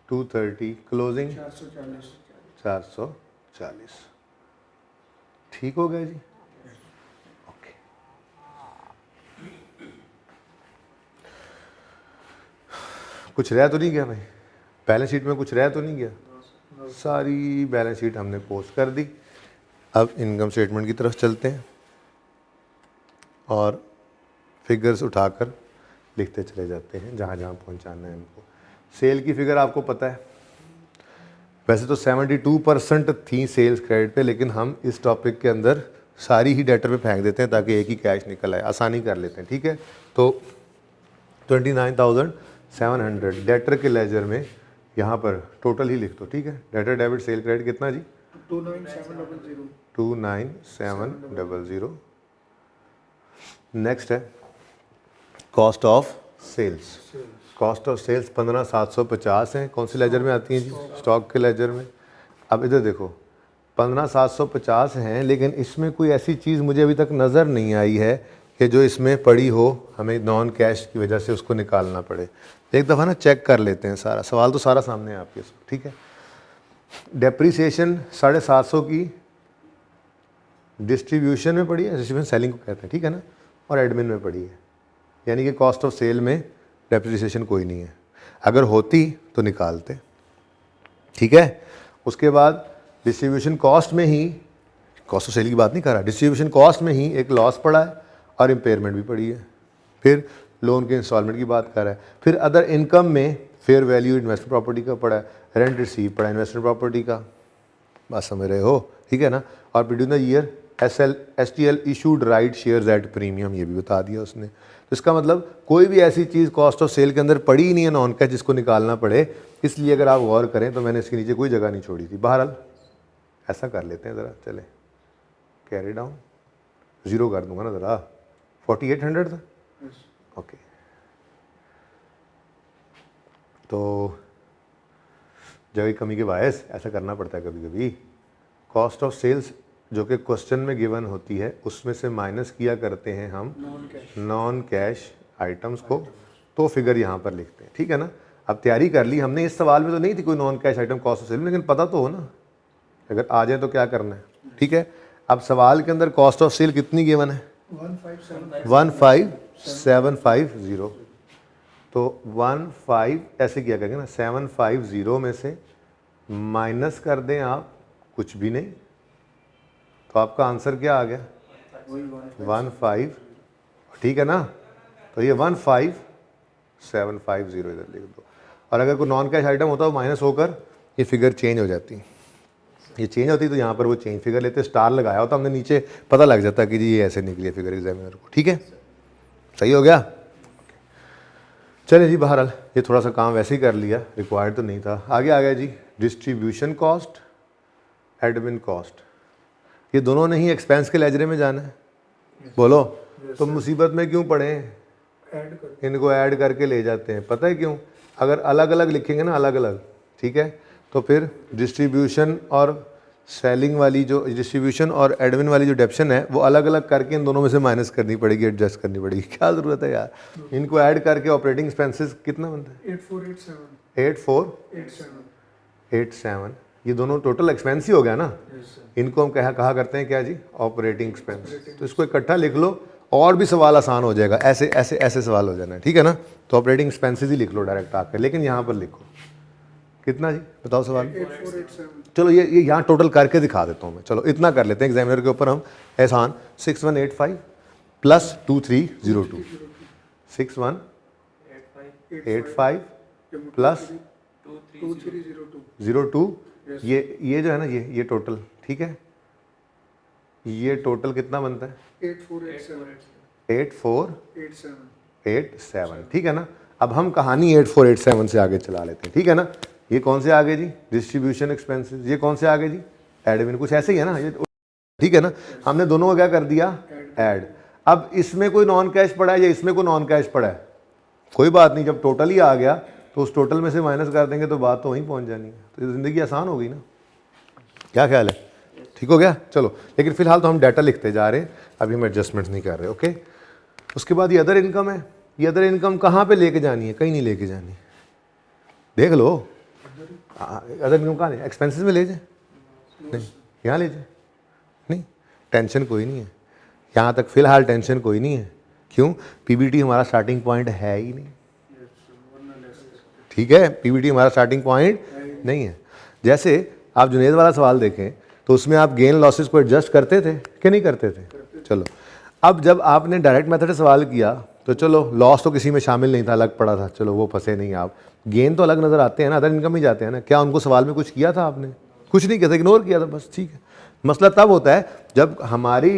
230, क्लोजिंग 440, ठीक हो गया जी। ओके, कुछ रह तो नहीं गया भाई? बैलेंस शीट में कुछ रह तो नहीं गया? सारी बैलेंस शीट हमने पोस्ट कर दी। अब इनकम स्टेटमेंट की तरफ चलते हैं और फिगर्स उठाकर लिखते चले जाते हैं जहाँ जहाँ पहुँचाना है हमको। सेल की फिगर आपको पता है, वैसे तो 72% थी सेल्स क्रेडिट पे, लेकिन हम इस टॉपिक के अंदर सारी ही डेटर पे फेंक देते हैं ताकि एक ही कैश निकल आए, आसानी कर लेते हैं, ठीक है। तो 29,700 डेटर के लेजर में यहाँ पर टोटल ही लिख दो, ठीक है। डेटर डेबिट सेल क्रेडिट कितना जी? 29700। नेक्स्ट है cost of sales. Cost of sales 15,750 है। कौन सी लेजर में आती हैं जी? स्टॉक के लेजर में। अब इधर देखो 15,750 हैं, लेकिन इसमें कोई ऐसी चीज़ मुझे अभी तक नज़र नहीं आई है कि जो इसमें पड़ी हो, हमें नॉन कैश की वजह से उसको निकालना पड़े। एक दफ़ा ना चेक कर लेते हैं, सारा सवाल तो सारा सामने है आपके, ठीक है। डेप्रीसिएशन 750 की डिस्ट्रीब्यूशन में पड़ी है, डिस्ट्रीब्यूशन सेलिंग को कहते हैं, ठीक है ना, और एडमिन में पड़ी है, यानी कि कॉस्ट ऑफ सेल में डेप्रीसिएशन कोई नहीं है। अगर होती तो निकालते, ठीक है। उसके बाद डिस्ट्रीब्यूशन कॉस्ट में ही, कॉस्ट ऑफ सेल की बात नहीं कर रहा, डिस्ट्रीब्यूशन कॉस्ट में ही एक लॉस पड़ा है और इम्पेयरमेंट भी पड़ी है। फिर लोन के इंस्टॉलमेंट की बात कर रहा है। फिर अदर इनकम में फेयर वैल्यू इन्वेस्टमेंट प्रॉपर्टी का पड़ा है, रेंट रिसीव पड़ा है इन्वेस्टमेंट प्रॉपर्टी का, बात समझ रहे हो, ठीक है ना। और between the year STL issued right shares at premium, ये भी बता दिया उसने। तो इसका मतलब कोई भी ऐसी चीज़ कॉस्ट ऑफ सेल के अंदर पड़ी ही नहीं है नॉन कैश जिसको निकालना पड़े, इसलिए अगर आप गौर करें तो मैंने इसके नीचे कोई जगह नहीं छोड़ी थी। बहरहाल ऐसा कर लेते हैं ज़रा, चले कैरी डाउन, ज़ीरो कर दूंगा ना ज़रा, 4800 था, ओके। तो जगह कमी के बायस ऐसा करना पड़ता है कभी कभी। कॉस्ट ऑफ सेल्स जो कि क्वेश्चन में गिवन होती है उसमें से माइनस किया करते हैं हम नॉन कैश आइटम्स को, तो फिगर यहाँ पर लिखते हैं, ठीक है ना। अब तैयारी कर ली हमने, इस सवाल में तो नहीं थी कोई non cash item cost of sale, लेकिन पता तो हो ना, अगर आ जाए तो क्या करना है, ठीक है। अब सवाल के अंदर कॉस्ट ऑफ सेल कितनी गिवन है, 15750। तो 15 ऐसे किया करेंगे ना, 750 में से माइनस कर दें आप कुछ भी नहीं, तो आपका आंसर क्या आ गया 15, ठीक है ना। तो ये 15750 इधर लिख दो। और अगर कोई नॉन कैश आइटम होता है माइनस होकर ये फिगर चेंज हो जाती, ये चेंज होती तो यहाँ पर वो चेंज फिगर लेते, स्टार लगाया होता हमने नीचे, पता लग जाता कि जी ये ऐसे निकली फिगर एग्जामिनर को, ठीक है। सही हो गया, चलिए जी। बहरहाल ये थोड़ा सा काम वैसे ही कर लिया, रिक्वायर्ड तो नहीं था। आगे आ गया जी डिस्ट्रीब्यूशन कॉस्ट, एडमिन कॉस्ट, ये दोनों ने ही एक्सपेंस के लेजरे में जाना है, बोलो। तो मुसीबत में क्यों पड़े हैं, इनको ऐड करके ले जाते हैं, पता है क्यों। अगर अलग अलग लिखेंगे ना, अलग अलग, ठीक है, तो फिर डिस्ट्रीब्यूशन और सेलिंग वाली जो डिस्ट्रीब्यूशन और एडमिन वाली जो डेप्शन है वो अलग अलग करके इन दोनों में से माइनस करनी पड़ेगी, एडजस्ट करनी पड़ेगी। क्या ज़रूरत है यार, इनको ऐड करके ऑपरेटिंग एक्सपेंसेस कितना बनता है 8487, ये दोनों टोटल एक्सपेंस ही हो गया ना। इनको हम कहा करते हैं क्या जी, ऑपरेटिंग एक्सपेंस। तो इसको इकट्ठा लिख लो और भी सवाल आसान हो जाएगा, ऐसे ऐसे ऐसे सवाल हो जाना है, ठीक है ना। तो ऑपरेटिंग एक्सपेंसेस ही लिख लो डायरेक्ट आकर, लेकिन यहाँ पर लिखो कितना जी, बताओ सवाल। 8487। चलो ये यहाँ टोटल करके दिखा देता हूँ मैं, चलो इतना कर लेते हैं एग्जामिनर के ऊपर हम एहसान। 6185 प्लस 2302, 6185 प्लस 2302, ये जो है ना, ये टोटल, ठीक है। ये टोटल कितना बनता है 8487, ठीक है ना। अब हम कहानी 8487 से आगे चला लेते हैं, ठीक है ना। ये कौन से आगे जी, डिस्ट्रीब्यूशन एक्सपेंसेस। ये कौन से आगे जी, एडमिन, कुछ ऐसे ही है ना ये, ठीक है ना। हमने दोनों को क्या कर दिया, ऐड। अब इसमें कोई नॉन कैश पड़ा है या इसमें कोई नॉन कैश पड़ा है, कोई बात नहीं, जब टोटल ही आ गया तो उस टोटल में से माइनस कर देंगे तो बात तो वहीं पहुंच जानी है, तो ज़िंदगी आसान हो गई ना। क्या ख्याल है, ठीक हो गया। चलो, लेकिन फिलहाल तो हम डाटा लिखते जा रहे हैं, अभी हम एडजस्टमेंट्स नहीं कर रहे, ओके। उसके बाद ये अदर इनकम है, ये अदर इनकम कहाँ पे लेके जानी है, कहीं नहीं लेके जानी, देख लो। अदर इनकम कहाँ है, एक्सपेंसेस में ले जाए, नहीं यहाँ ले जाए, नहीं टेंशन कोई नहीं है यहाँ तक, फिलहाल टेंशन कोई नहीं है। क्यों, पीबीटी हमारा स्टार्टिंग पॉइंट है ही नहीं, ठीक है। पीबीटी हमारा स्टार्टिंग पॉइंट नहीं है। जैसे आप जुनेद वाला सवाल देखें तो उसमें आप गेन लॉसेस को एडजस्ट करते थे कि नहीं करते थे। चलो, अब जब आपने डायरेक्ट मेथड से सवाल किया तो चलो लॉस तो किसी में शामिल नहीं था, अलग पड़ा था, चलो वो फंसे नहीं आप। गेन तो अलग नज़र आते हैं ना, अदर इनकम ही जाते हैं ना। क्या उनको सवाल में कुछ किया था आपने, कुछ नहीं किया था, इग्नोर किया था बस, ठीक है। मसला तब होता है जब हमारी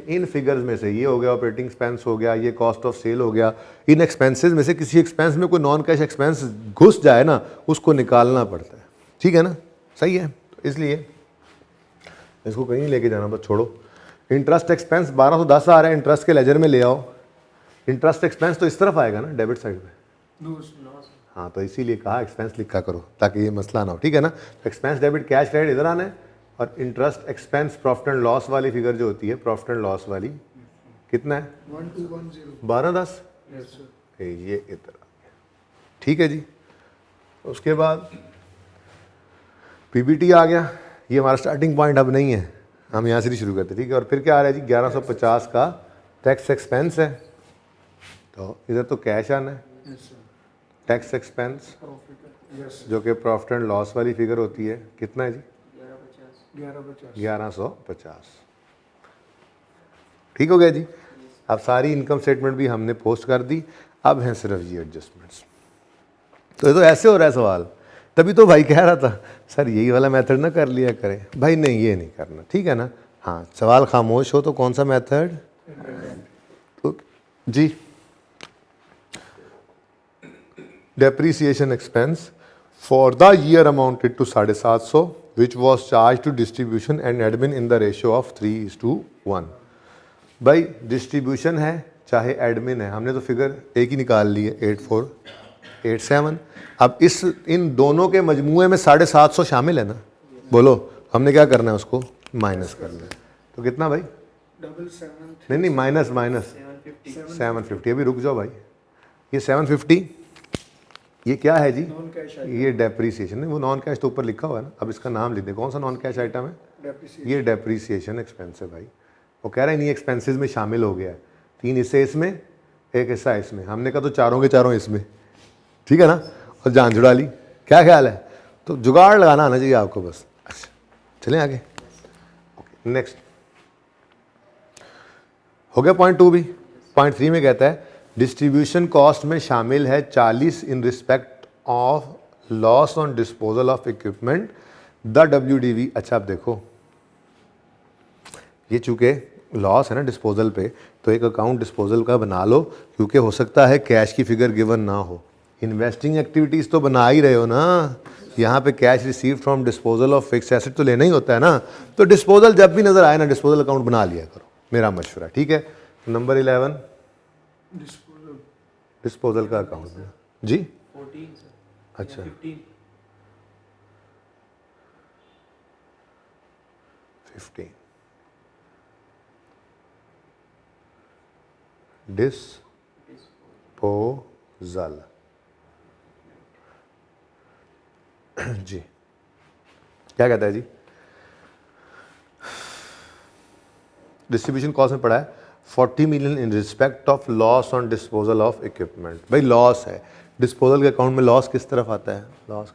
इन फिगर्स में से, ये हो गया ऑपरेटिंग एक्सपेंस हो गया, ये कॉस्ट ऑफ सेल हो गया, इन एक्सपेंसेस में से किसी एक्सपेंस में कोई नॉन कैश एक्सपेंस घुस जाए ना, उसको निकालना पड़ता है, ठीक है ना। सही है, तो इसलिए इसको कहीं नहीं लेके जाना, बस छोड़ो। इंटरेस्ट एक्सपेंस 1210 आ रहा है, इंटरेस्ट के लेजर में ले आओ। इंटरेस्ट एक्सपेंस तो इस तरफ आएगा ना, डेबिट साइड पे। हाँ, तो इसीलिए कहा एक्सपेंस लिखा करो ताकि ये मसला ना हो, ठीक है ना। एक्सपेंस डेबिट कैश क्रेडिट इधर आना है, और interest expense profit and loss वाली फिगर जो होती है, प्रॉफिट एंड लॉस वाली कितना है 1210, ये इधर आ गया, ठीक है जी। उसके बाद पीबीटी आ गया, ये हमारा स्टार्टिंग पॉइंट अब नहीं है, हम यहाँ से ही शुरू करते, ठीक है। और फिर क्या आ रहा है जी, 1150 का टैक्स एक्सपेंस है, तो इधर तो कैश आना है। टैक्स एक्सपेंस जो कि प्रॉफिट एंड लॉस वाली फिगर होती है, कितना है जी 1150, ठीक हो गया जी। अब सारी इनकम स्टेटमेंट भी हमने पोस्ट कर दी। अब हैं सिर्फ ये एडजस्टमेंट्स। तो ये तो ऐसे हो रहा है सवाल, तभी तो भाई कह रहा था सर यही वाला मेथड ना कर लिया करें। भाई नहीं, ये नहीं करना, ठीक है ना। हाँ, सवाल खामोश हो तो कौन सा मेथड? तो जी, depreciation expense for the year amounted to 750 which was charge to distribution and admin in the ratio of 3:1। भाई डिस्ट्रीब्यूशन है चाहे एडमिन है, हमने तो फिगर एक ही निकाल ली है 8487। अब इन दोनों के मजमूए में 750 शामिल है ना, बोलो हमने क्या करना है, उसको माइनस करना है। तो कितना भाई? डबल 7 नहीं माइनस 750। अभी रुक जाओ भाई, ये 750 ये क्या है जी? नॉन कैश ये डेप्रीसिएशन है। वो नॉन कैश तो ऊपर लिखा हुआ है ना, अब इसका नाम लिख दे, कौन सा नॉन कैश आइटम है? डेप्रिसिएशन। ये डेप्रीसिएशन एक्सपेंस है भाई। वो कह रहा है इन्हीं एक्सपेंसेस में शामिल हो गया है, 3 हिस्से इसमें, एक हिस्सा इसमें। हमने कहा तो चारों के चारों इसमें, ठीक है ना। और जान जुड़ा ली, क्या ख्याल है? तो जुगाड़ लगाना आना चाहिए आपको बस। अच्छा चलें आगे, ओके नेक्स्ट हो गया पॉइंट 2 भी। पॉइंट 3 में कहता है डिस्ट्रीब्यूशन कॉस्ट में शामिल है 40 in respect of loss on disposal of equipment the WDV। अच्छा अब देखो, ये चूंकि लॉस है ना डिस्पोजल पे, तो एक अकाउंट डिस्पोजल का बना लो, क्योंकि हो सकता है कैश की फिगर गिवन ना हो। इन्वेस्टिंग एक्टिविटीज़ तो बना ही रहे हो ना, यहाँ पे cash receive from disposal of fix asset तो लेना ही होता है ना। तो डिस्पोजल जब भी नज़र आए ना, डिस्पोजल अकाउंट बना लिया करो, मेरा मशवरा, ठीक है। नंबर 11 डिस्पोजल डिस्पोजल का अकाउंट बना जी। 14 सर, अच्छा 15 15 डिस्पोजल जी क्या कहता है जी? डिस्ट्रीब्यूशन कॉस्ट में पड़ा है 40 million in respect of loss on disposal of equipment. भाई लॉस है, डिस्पोजल के अकाउंट में लॉस किस तरफ आता है? लॉस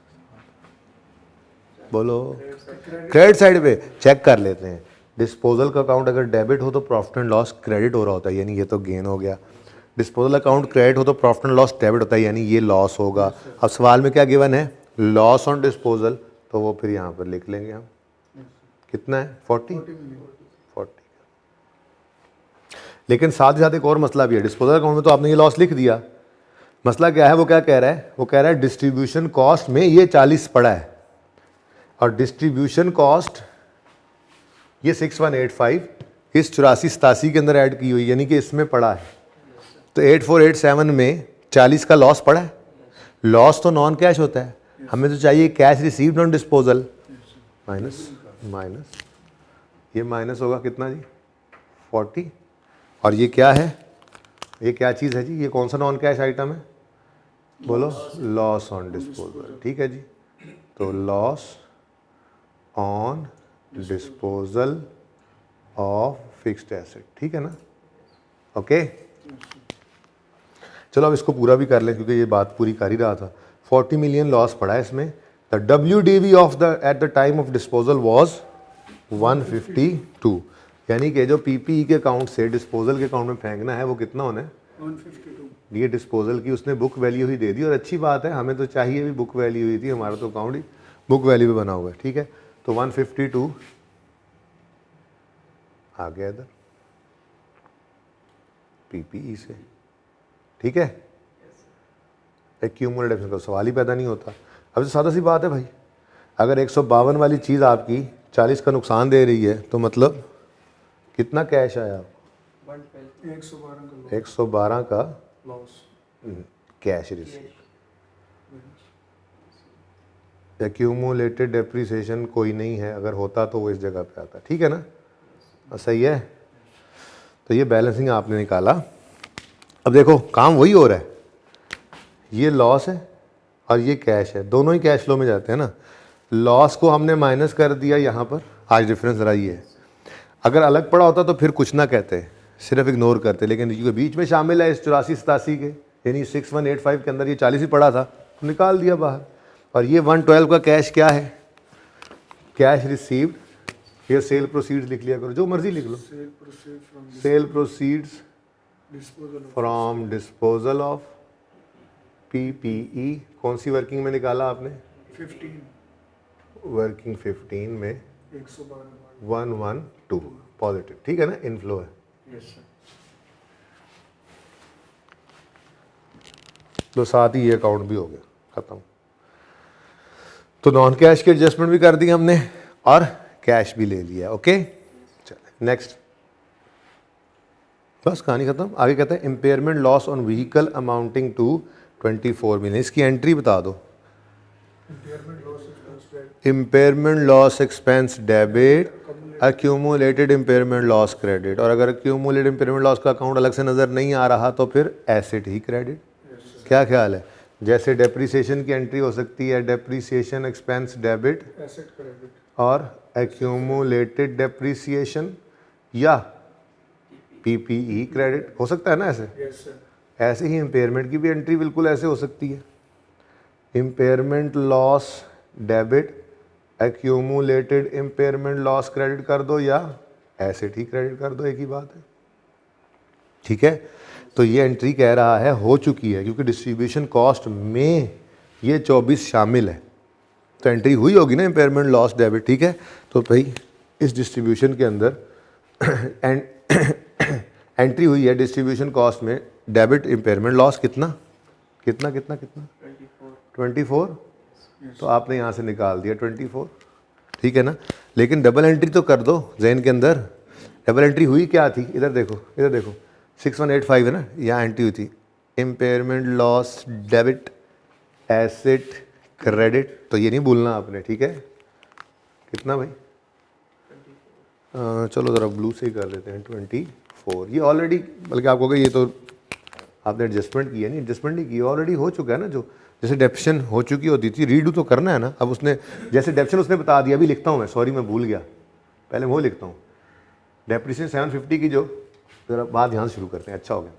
बोलो, क्रेडिट साइड पे चेक कर लेते हैं। डिस्पोजल का अकाउंट अगर डेबिट हो तो प्रॉफिट एंड लॉस क्रेडिट हो रहा होता है, यानी ये तो गेन हो गया। डिस्पोजल अकाउंट क्रेडिट हो तो प्रॉफिट एंड लॉस डेबिट होता है, यानी ये लॉस होगा। अब सवाल में क्या गिवन है? लॉस ऑन डिस्पोजल, तो वो फिर यहाँ पर लिख लेंगे हम, कितना है? 40। लेकिन साथ ही साथ एक और मसला भी है। डिस्पोजल अकाउंट में तो आपने ये लॉस लिख दिया, मसला क्या है? वो क्या कह रहा है? वो कह रहा है डिस्ट्रीब्यूशन कॉस्ट में ये 40 पड़ा है, और डिस्ट्रीब्यूशन कॉस्ट ये 6185 इस 8487 के अंदर ऐड की हुई, यानी कि इसमें पड़ा है। तो 8487 में 40 का लॉस पड़ा है। लॉस तो नॉन कैश होता है, हमें तो चाहिए cash received on disposal. Minus ये माइनस होगा कितना जी? 40। और ये क्या है? ये क्या चीज़ है जी? ये कौन सा नॉन कैश आइटम है? बोलो, लॉस ऑन डिस्पोजल, ठीक है जी। तो loss on disposal of fixed asset, ठीक है ना, ओके। चलो अब इसको पूरा भी कर लें, क्योंकि ये बात पूरी कर ही रहा था। 40 मिलियन लॉस पड़ा है इसमें। The WDV of the at the time of disposal was 152, यानी कि जो PPE के अकाउंट से डिस्पोजल के अकाउंट में फेंकना है वो कितना होना है? 152। ये डिस्पोजल की उसने बुक वैल्यू ही दे दी, और अच्छी बात है, हमें तो चाहिए भी बुक वैल्यू हुई थी, हमारा तो अकाउंट ही बुक वैल्यू पे बना हुआ है, ठीक है। तो 152 आ गया इधर PPE से, ठीक है। एक्यूमुलेटिव का सवाल ही पैदा नहीं होता। अब तो सादा सी बात है भाई, अगर 152 वाली चीज़ आपकी 40 का नुकसान दे रही है, तो मतलब कितना कैश आया आपको? 112 का loss. Cash receive. Accumulated depreciation कोई नहीं है, अगर होता तो वो इस जगह पे आता, ठीक है ना, सही है। तो ये बैलेंसिंग आपने निकाला। अब देखो काम वही हो रहा है, ये लॉस है और ये कैश है, दोनों ही कैश फ्लो में जाते हैं ना। लॉस को हमने माइनस कर दिया यहाँ पर, आज डिफरेंस ज़रा ये है। अगर अलग पड़ा होता तो फिर कुछ ना कहते, सिर्फ इग्नोर करते, लेकिन क्योंकि बीच में शामिल है इस 8487 के, यानी 6185 के अंदर ये 40 ही पड़ा था, तो निकाल दिया बाहर। और ये 112 का कैश क्या है? कैश रिसीव्ड, ये सेल प्रोसीड्स लिख लिया करो, जो मर्जी लिख लो, sale proceeds from disposal of PPE कौन सी वर्किंग में निकाला आपने? 15 वर्किंग 15 में 112 112 पॉजिटिव, ठीक है ना, इनफ्लो है। Yes sir. तो साथ ही ये अकाउंट भी हो गया खत्म। तो नॉन कैश की एडजस्टमेंट भी कर दी हमने और कैश भी ले लिया। ओके, चलिए नेक्स्ट, बस कहानी खत्म। आगे कहते हैं impairment loss on vehicle amounting to 24 million. इसकी एंट्री बता दो। Impairment loss expense impairment loss expense debit, accumulated impairment loss credit. और अगर अक्यूमुलेटेड इम्पेयरमेंट लॉस का अकाउंट अलग से नज़र नहीं आ रहा तो फिर एसेट ही क्रेडिट। क्या ख्याल है? जैसे डेप्रिसिएशन की एंट्री हो सकती है depreciation expense debit asset credit और एक्यूमुलेटेड डेप्रिसिएशन या PPE क्रेडिट हो सकता है ना ऐसे। Yes sir. ऐसे ही इम्पेयरमेंट की भी एंट्री बिल्कुल ऐसे हो सकती है, impairment loss debit accumulated impairment loss credit कर दो या एसेट ही क्रेडिट कर दो, एक ही बात है। ठीक है, तो ये एंट्री कह रहा है हो चुकी है क्योंकि डिस्ट्रीब्यूशन कॉस्ट में ये 24 शामिल है, तो एंट्री हुई होगी ना इम्पेयरमेंट लॉस डेबिट। ठीक है, तो भाई इस डिस्ट्रीब्यूशन के अंदर एंट्री हुई है डिस्ट्रीब्यूशन कॉस्ट में डेबिट इम्पेयरमेंट लॉस कितना कितना कितना कितना 24। तो आपने यहाँ से निकाल दिया 24, ठीक है ना। लेकिन डबल एंट्री तो कर दो जहन के अंदर। डबल एंट्री हुई क्या थी, इधर देखो, इधर देखो 6185 है ना, यहाँ एंट्री हुई थी impairment loss debit asset credit. तो ये नहीं भूलना आपने, ठीक है। कितना भाई? चलो ज़रा ब्लू से ही कर लेते हैं 24। ये ऑलरेडी, बल्कि आपको कहा ये तो आपने एडजस्टमेंट की है, नहीं एडजस्टमेंट नहीं की, ऑलरेडी हो चुका है ना। जो जैसे डेप्शन हो चुकी होती थी रीडू तो करना है ना। अब उसने जैसे डेप्शन उसने बता दिया, अभी लिखता हूँ मैं, सॉरी मैं भूल गया, पहले मैं वो लिखता हूँ। डेप्रिसिएशन 750 की जो ज़रा बात ध्यान से शुरू करते हैं, अच्छा हो गया।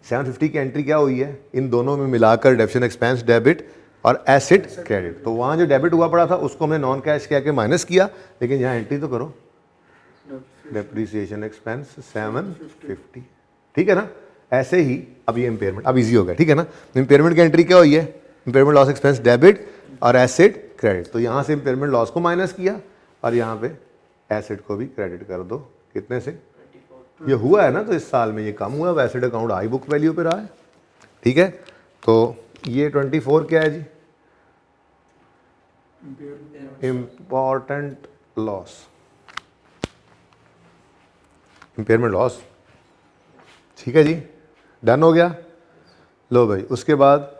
750 की एंट्री क्या हुई है, इन दोनों में मिलाकर डेप्शन एक्सपेंस डेबिट और एसेट क्रेडिट। तो वहाँ जो डेबिट हुआ पड़ा था उसको हमने नॉन कैश कह के माइनस किया, लेकिन यहाँ एंट्री तो करो डेप्रिसिएशन एक्सपेंस 750, ठीक है ना। ऐसे ही अब ये इम्पेयरमेंट अब इजी हो गया, ठीक है ना। इम्पेयरमेंट की एंट्री क्या हुई है, इम्पेयरमेंट लॉस एक्सपेंस डेबिट और एसेट क्रेडिट। तो यहाँ से इम्पेयरमेंट लॉस को माइनस किया और यहाँ पे एसेट को भी क्रेडिट कर दो। कितने से? ये हुआ है ना, तो इस साल में ये कम हुआ, asset account high book value पे रहा है, ठीक है। तो ये 24 क्या है जी, इम्पॉर्टेंट लॉस, इम्पेयरमेंट लॉस, ठीक है जी, डन हो गया। लो भाई, उसके बाद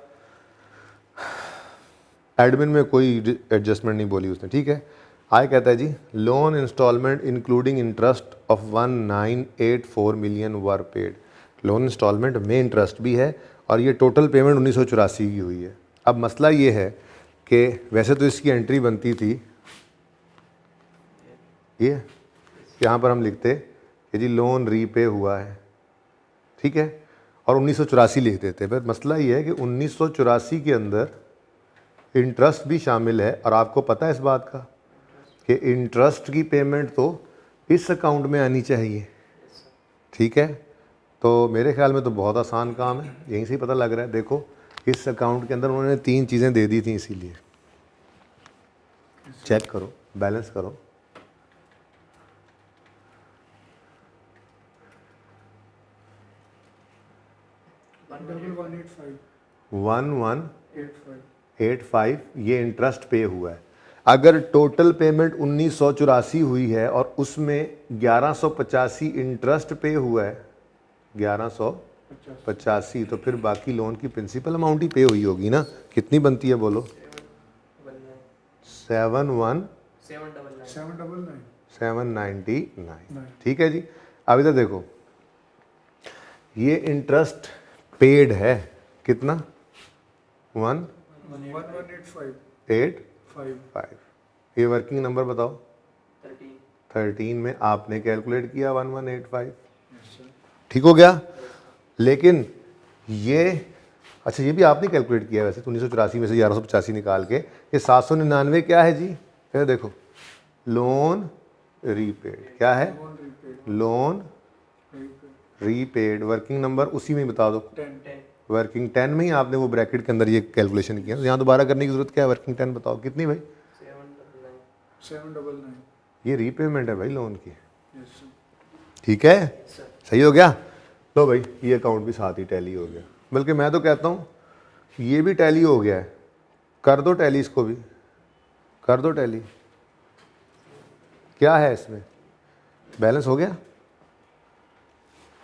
एडमिन में कोई एडजस्टमेंट नहीं बोली उसने, ठीक है। आय कहता है जी loan installment including interest of 1984 million were paid. Loan installment में इंटरेस्ट भी है और ये टोटल पेमेंट 1984 की हुई है। अब मसला ये है कि वैसे तो इसकी एंट्री बनती थी ये, यहाँ पर हम लिखते कि जी लोन रीपे हुआ है, ठीक है, और 1984 लिख देते। पर मसला ये है कि 1984 के अंदर इंटरेस्ट भी शामिल है और आपको पता है इस बात का कि इंटरेस्ट की पेमेंट तो इस अकाउंट में आनी चाहिए, ठीक है। तो मेरे ख्याल में तो बहुत आसान काम है, यहीं से ही पता लग रहा है। देखो इस अकाउंट के अंदर उन्होंने 3 चीज़ें दे दी थी, इसीलिए चेक करो, बैलेंस करो। डबल 185 1185 ये इंटरेस्ट पे हुआ है। अगर टोटल पेमेंट 1984 हुई है और उसमें 1185 इंटरेस्ट पे हुआ है, 1185, तो फिर बाकी लोन की प्रिंसिपल अमाउंट ही पे हुई होगी ना। कितनी बनती है बोलो? 799, ठीक है जी। अब इधर देखो, ये इंटरेस्ट पेड है कितना, 1185। ये वर्किंग नंबर बताओ, 13 में आपने कैलकुलेट किया 1185, ठीक हो गया। लेकिन ये अच्छा, ये भी आपने कैलकुलेट किया वैसे 1984 में से 1185 निकाल के। ये 799 क्या है जी, फिर देखो लोन रीपेड क्या है, लोन रीपेड, वर्किंग नंबर उसी में बता दो वर्किंग 10 में ही आपने वो ब्रैकेट के अंदर ये कैलकुलेशन किया, यहाँ दोबारा करने की जरूरत क्या है? वर्किंग 10 बताओ कितनी भाई? 799. ये रीपेमेंट है भाई लोन की, Yes, sir. ठीक है, सही हो गया। लो भाई ये अकाउंट भी साथ ही टैली हो गया, बल्कि मैं तो कहता हूँ ये भी टैली हो गया है, कर दो टैली, इसको भी कर दो टैली। क्या है इसमें? बैलेंस हो गया,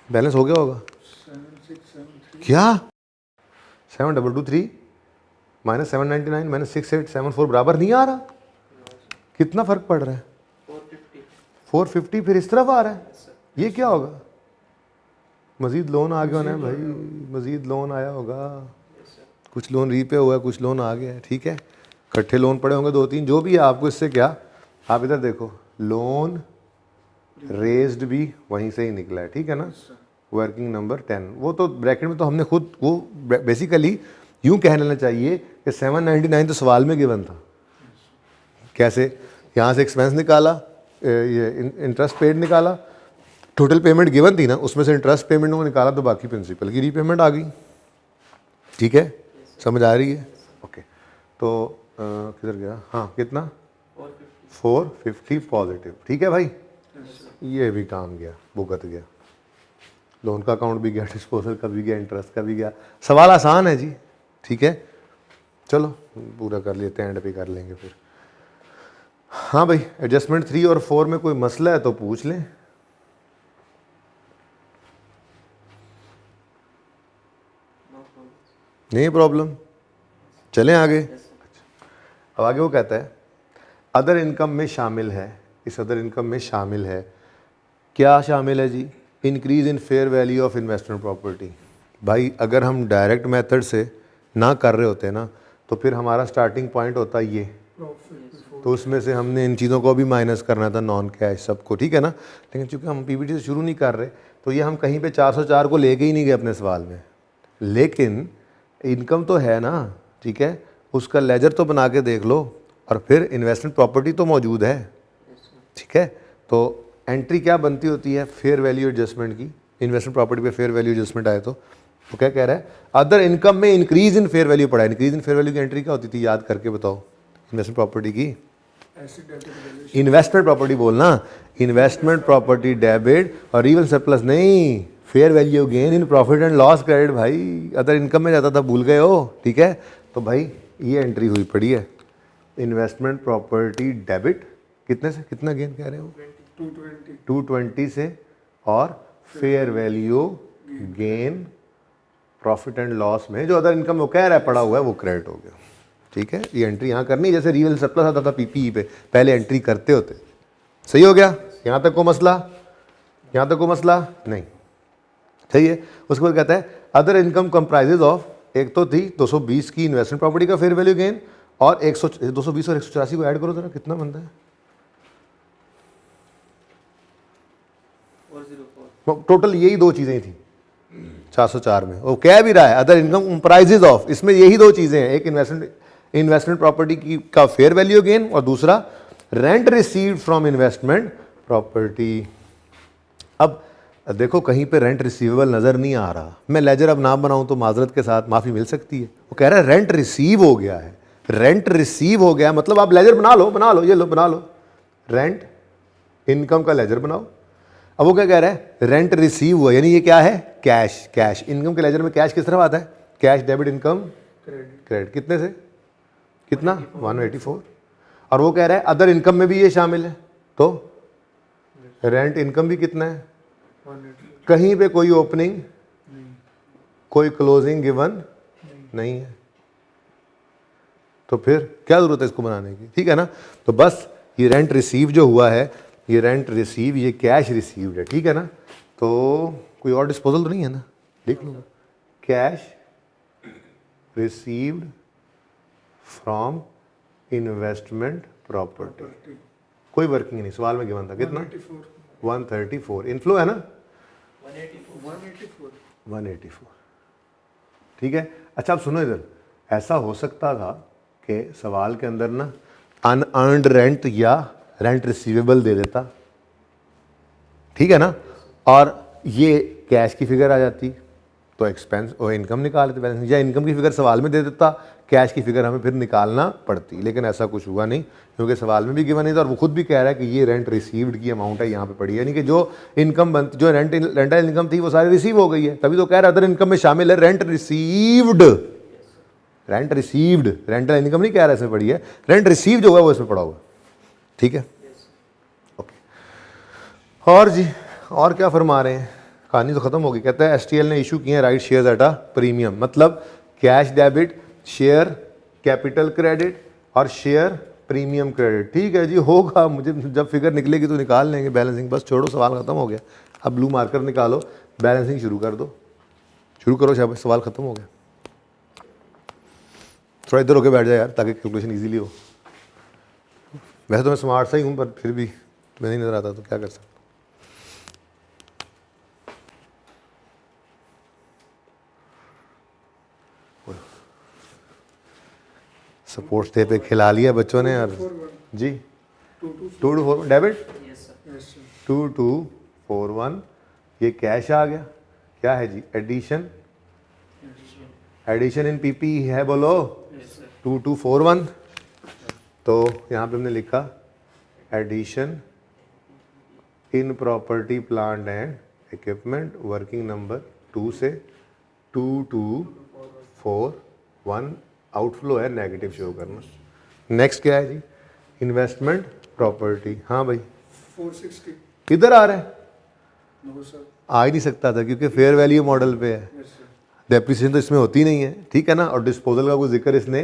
बैलेंस हो गया होगा 7673. क्या? 7223 माइनस 799 माइनस 6874 बराबर नहीं आ रहा? कितना फर्क पड़ रहा है? 450 फिर इस तरफ आ रहा है, ये क्या होगा? मजीद लोन आ गया ना भाई, मजीद लोन आया होगा, कुछ लोन रीपे हुआ है, कुछ लोन आ गया है, ठीक है, इकट्ठे लोन पड़े होंगे 2-3 जो भी है। आपको इससे क्या, आप इधर देखो, लोन रेज्ड भी वहीं से ही निकला है, ठीक है ना, वर्किंग नंबर 10, वो तो ब्रैकेट में तो हमने खुद वो बेसिकली यूं कह लेना चाहिए कि 799 तो सवाल में गिवन था। कैसे? यहाँ से एक्सपेंस निकाला, ये इंटरेस्ट पेड निकाला, टोटल पेमेंट गिवन थी ना, उसमें से इंटरेस्ट पेमेंट को निकाला तो बाकी प्रिंसिपल की रीपेमेंट आ गई, ठीक है, समझ आ रही है? ओके, तो किधर गया? हाँ, कितना? 450 पॉजिटिव, ठीक है भाई, ये भी काम गया, भुगत गया, लोन का अकाउंट भी गया, डिस्पोजल का भी गया, इंटरेस्ट का भी गया। सवाल आसान है जी, ठीक है, चलो पूरा कर लेते हैं, एंड पे कर लेंगे फिर। हाँ भाई, एडजस्टमेंट 3 और 4 में कोई मसला है तो पूछ लें। नहीं प्रॉब्लम, चलें आगे। अब आगे वो कहता है अदर इनकम में शामिल है, इस अदर इनकम में शामिल है, क्या शामिल है जी? Increase in fair value of investment property. भाई अगर हम डायरेक्ट मेथड से ना कर रहे होते ना तो फिर हमारा स्टार्टिंग पॉइंट होता ये, तो उसमें से हमने इन चीज़ों को भी माइनस करना था, नॉन कैश सबको, ठीक है ना। लेकिन चूंकि हम पीबीटी से शुरू नहीं कर रहे तो ये हम कहीं पे 404 को लेके ही नहीं गए अपने सवाल में, लेकिन इनकम तो है ना, ठीक है, उसका लेजर तो बना के देख लो, और फिर इन्वेस्टमेंट प्रॉपर्टी तो मौजूद है, ठीक है। तो एंट्री क्या बनती होती है? फेयर वैल्यू एडजस्टमेंट की, इन्वेस्टमेंट प्रॉपर्टी पे फेयर वैल्यू एडजस्टमेंट आए तो क्या कह रहा है? अदर इनकम में इंक्रीज इन फेयर वैल्यू पड़ा है। इंक्रीज इन फेयर वैल्यू की एंट्री क्या होती थी, याद करके बताओ? इन्वेस्टमेंट प्रॉपर्टी की इन्वेस्टमेंट प्रॉपर्टी बोलना, इन्वेस्टमेंट प्रॉपर्टी डेबिट और इवन सरप्लस नहीं, fair value gain in profit and loss credit. भाई अदर इनकम में जाता था, भूल गए हो, ठीक है। तो भाई ये एंट्री हुई पड़ी है, इन्वेस्टमेंट प्रॉपर्टी डेबिट कितने से कितना गेन कह रहे हो? 220 से, और fair value gain profit and loss में जो अदर इनकम वो कह रहा है पड़ा हुआ है वो क्रेडिट हो गया, ठीक है। ये एंट्री यहाँ करनी, जैसे रियल सरप्लस आता था पीपीई पे, पहले एंट्री करते होते। सही हो गया? यहाँ तक को मसला? यहाँ तक को मसला नहीं, सही है। उसके बाद कहता है अदर इनकम कंप्राइजेज ऑफ, एक तो थी 220 की इन्वेस्टमेंट प्रॉपर्टी का फेयर वैल्यू गेन, और 220 और 184 को ऐड करो जरा, कितना बनता है? टोटल यही दो चीजें थी 404 में। वो कह भी रहा है अदर इनकम कंप्राइजेज ऑफ, इसमें यही दो चीजें हैं, एक इन्वेस्टमेंट प्रॉपर्टी की का फेयर वैल्यू गेन, और दूसरा rent received from investment property. अब देखो कहीं पे रेंट रिसीवेबल नजर नहीं आ रहा, मैं लेजर अब ना बनाऊं तो माजरत के साथ माफी मिल सकती है। वो कह रहा है रेंट रिसीव हो गया है, रेंट रिसीव हो गया मतलब आप लेजर बना लो, ये लो बना लो, रेंट इनकम का लेजर बनाओ। अब वो क्या कह रहा है? रेंट रिसीव हुआ, यानी ये क्या है? कैश। कैश इनकम के लेजर में कैश किस तरफ आता है? Cash debit income credit. कितने से कितना? 184। और वो कह रहा है अदर इनकम में भी ये शामिल है, तो रेंट इनकम भी कितना है? 180. कहीं पे कोई ओपनिंग कोई क्लोजिंग गिवन नहीं है, तो फिर क्या जरूरत है इसको बनाने की, ठीक है ना। तो बस ये रेंट रिसीव जो हुआ है, ये रेंट रिसीव, ये कैश रिसीव्ड है, ठीक है ना। तो कोई और डिस्पोजल तो नहीं है ना, देख लो, cash received from investment property, कोई वर्किंग नहीं, सवाल में गिवन था कितना? 134 इनफ्लो है ना, 184, ठीक है। अच्छा अब सुनो इधर, ऐसा हो सकता था कि सवाल के अंदर ना अनअर्न्ड रेंट या रेंट रिसीवेबल दे देता, ठीक है ना, और ये कैश की फिगर आ जाती, तो एक्सपेंस और इनकम निकाल लेते बैलेंस, या इनकम की फिगर सवाल में दे देता, कैश की फिगर हमें फिर निकालना पड़ती, लेकिन ऐसा कुछ हुआ नहीं क्योंकि सवाल में भी गिवन नहीं था और वो खुद भी कह रहा है कि ये रेंट रिसीव्ड की अमाउंट है यहाँ पे पड़ी है, यानी कि जो इनकम बनती, जो रेंटल इनकम थी वो सारी रिसीव हो गई है, तभी तो कह रहा है अदर इनकम में शामिल है rent received. Rent received, rental income नहीं कह रहा इसमें पड़ी है, रेंट रिसीव जो होगा वो इसमें पड़ा होगा, ठीक है। ओके, और जी और क्या फरमा रहे हैं, कहानी तो खत्म हो गई। कहता है एसटीएल ने इशू किए हैं right shares at a premium, मतलब cash debit, share capital credit और शेयर प्रीमियम क्रेडिट, ठीक है जी होगा, मुझे जब फिगर निकलेगी तो निकाल लेंगे बैलेंसिंग, बस छोड़ो सवाल खत्म हो गया। अब ब्लू मार्कर निकालो, बैलेंसिंग शुरू कर दो, शुरू करो शाबाश, सवाल खत्म हो गया। थोड़ा इधर होके बैठ जाए यार ताकि कैलकुलेशन इजीली हो। वैसे तो मैं स्मार्ट सा ही हूँ पर फिर भी तुम्हें नहीं नजर आता तो क्या कर सकता। सपोर्ट्स डे पे खिला लिया बच्चों ने यार जी। 2241 डेबिट, 2241 ये कैश आ गया, क्या है जी एडिशन, एडिशन इन पीपी है बोलो 2241, तो यहाँ पे हमने लिखा addition in property plant and equipment working number 2 से 2241 आउटफ्लो है नेगेटिव शो करना। नेक्स्ट क्या है जी इन्वेस्टमेंट प्रॉपर्टी, हाँ भाई 460 किधर आ रहा है, नो सर आ ही नहीं सकता था क्योंकि फेयर वैल्यू मॉडल पे है, यस सर डेप्रिसिएशन तो इसमें होती नहीं है, ठीक है ना, और डिस्पोजल का कोई जिक्र इसने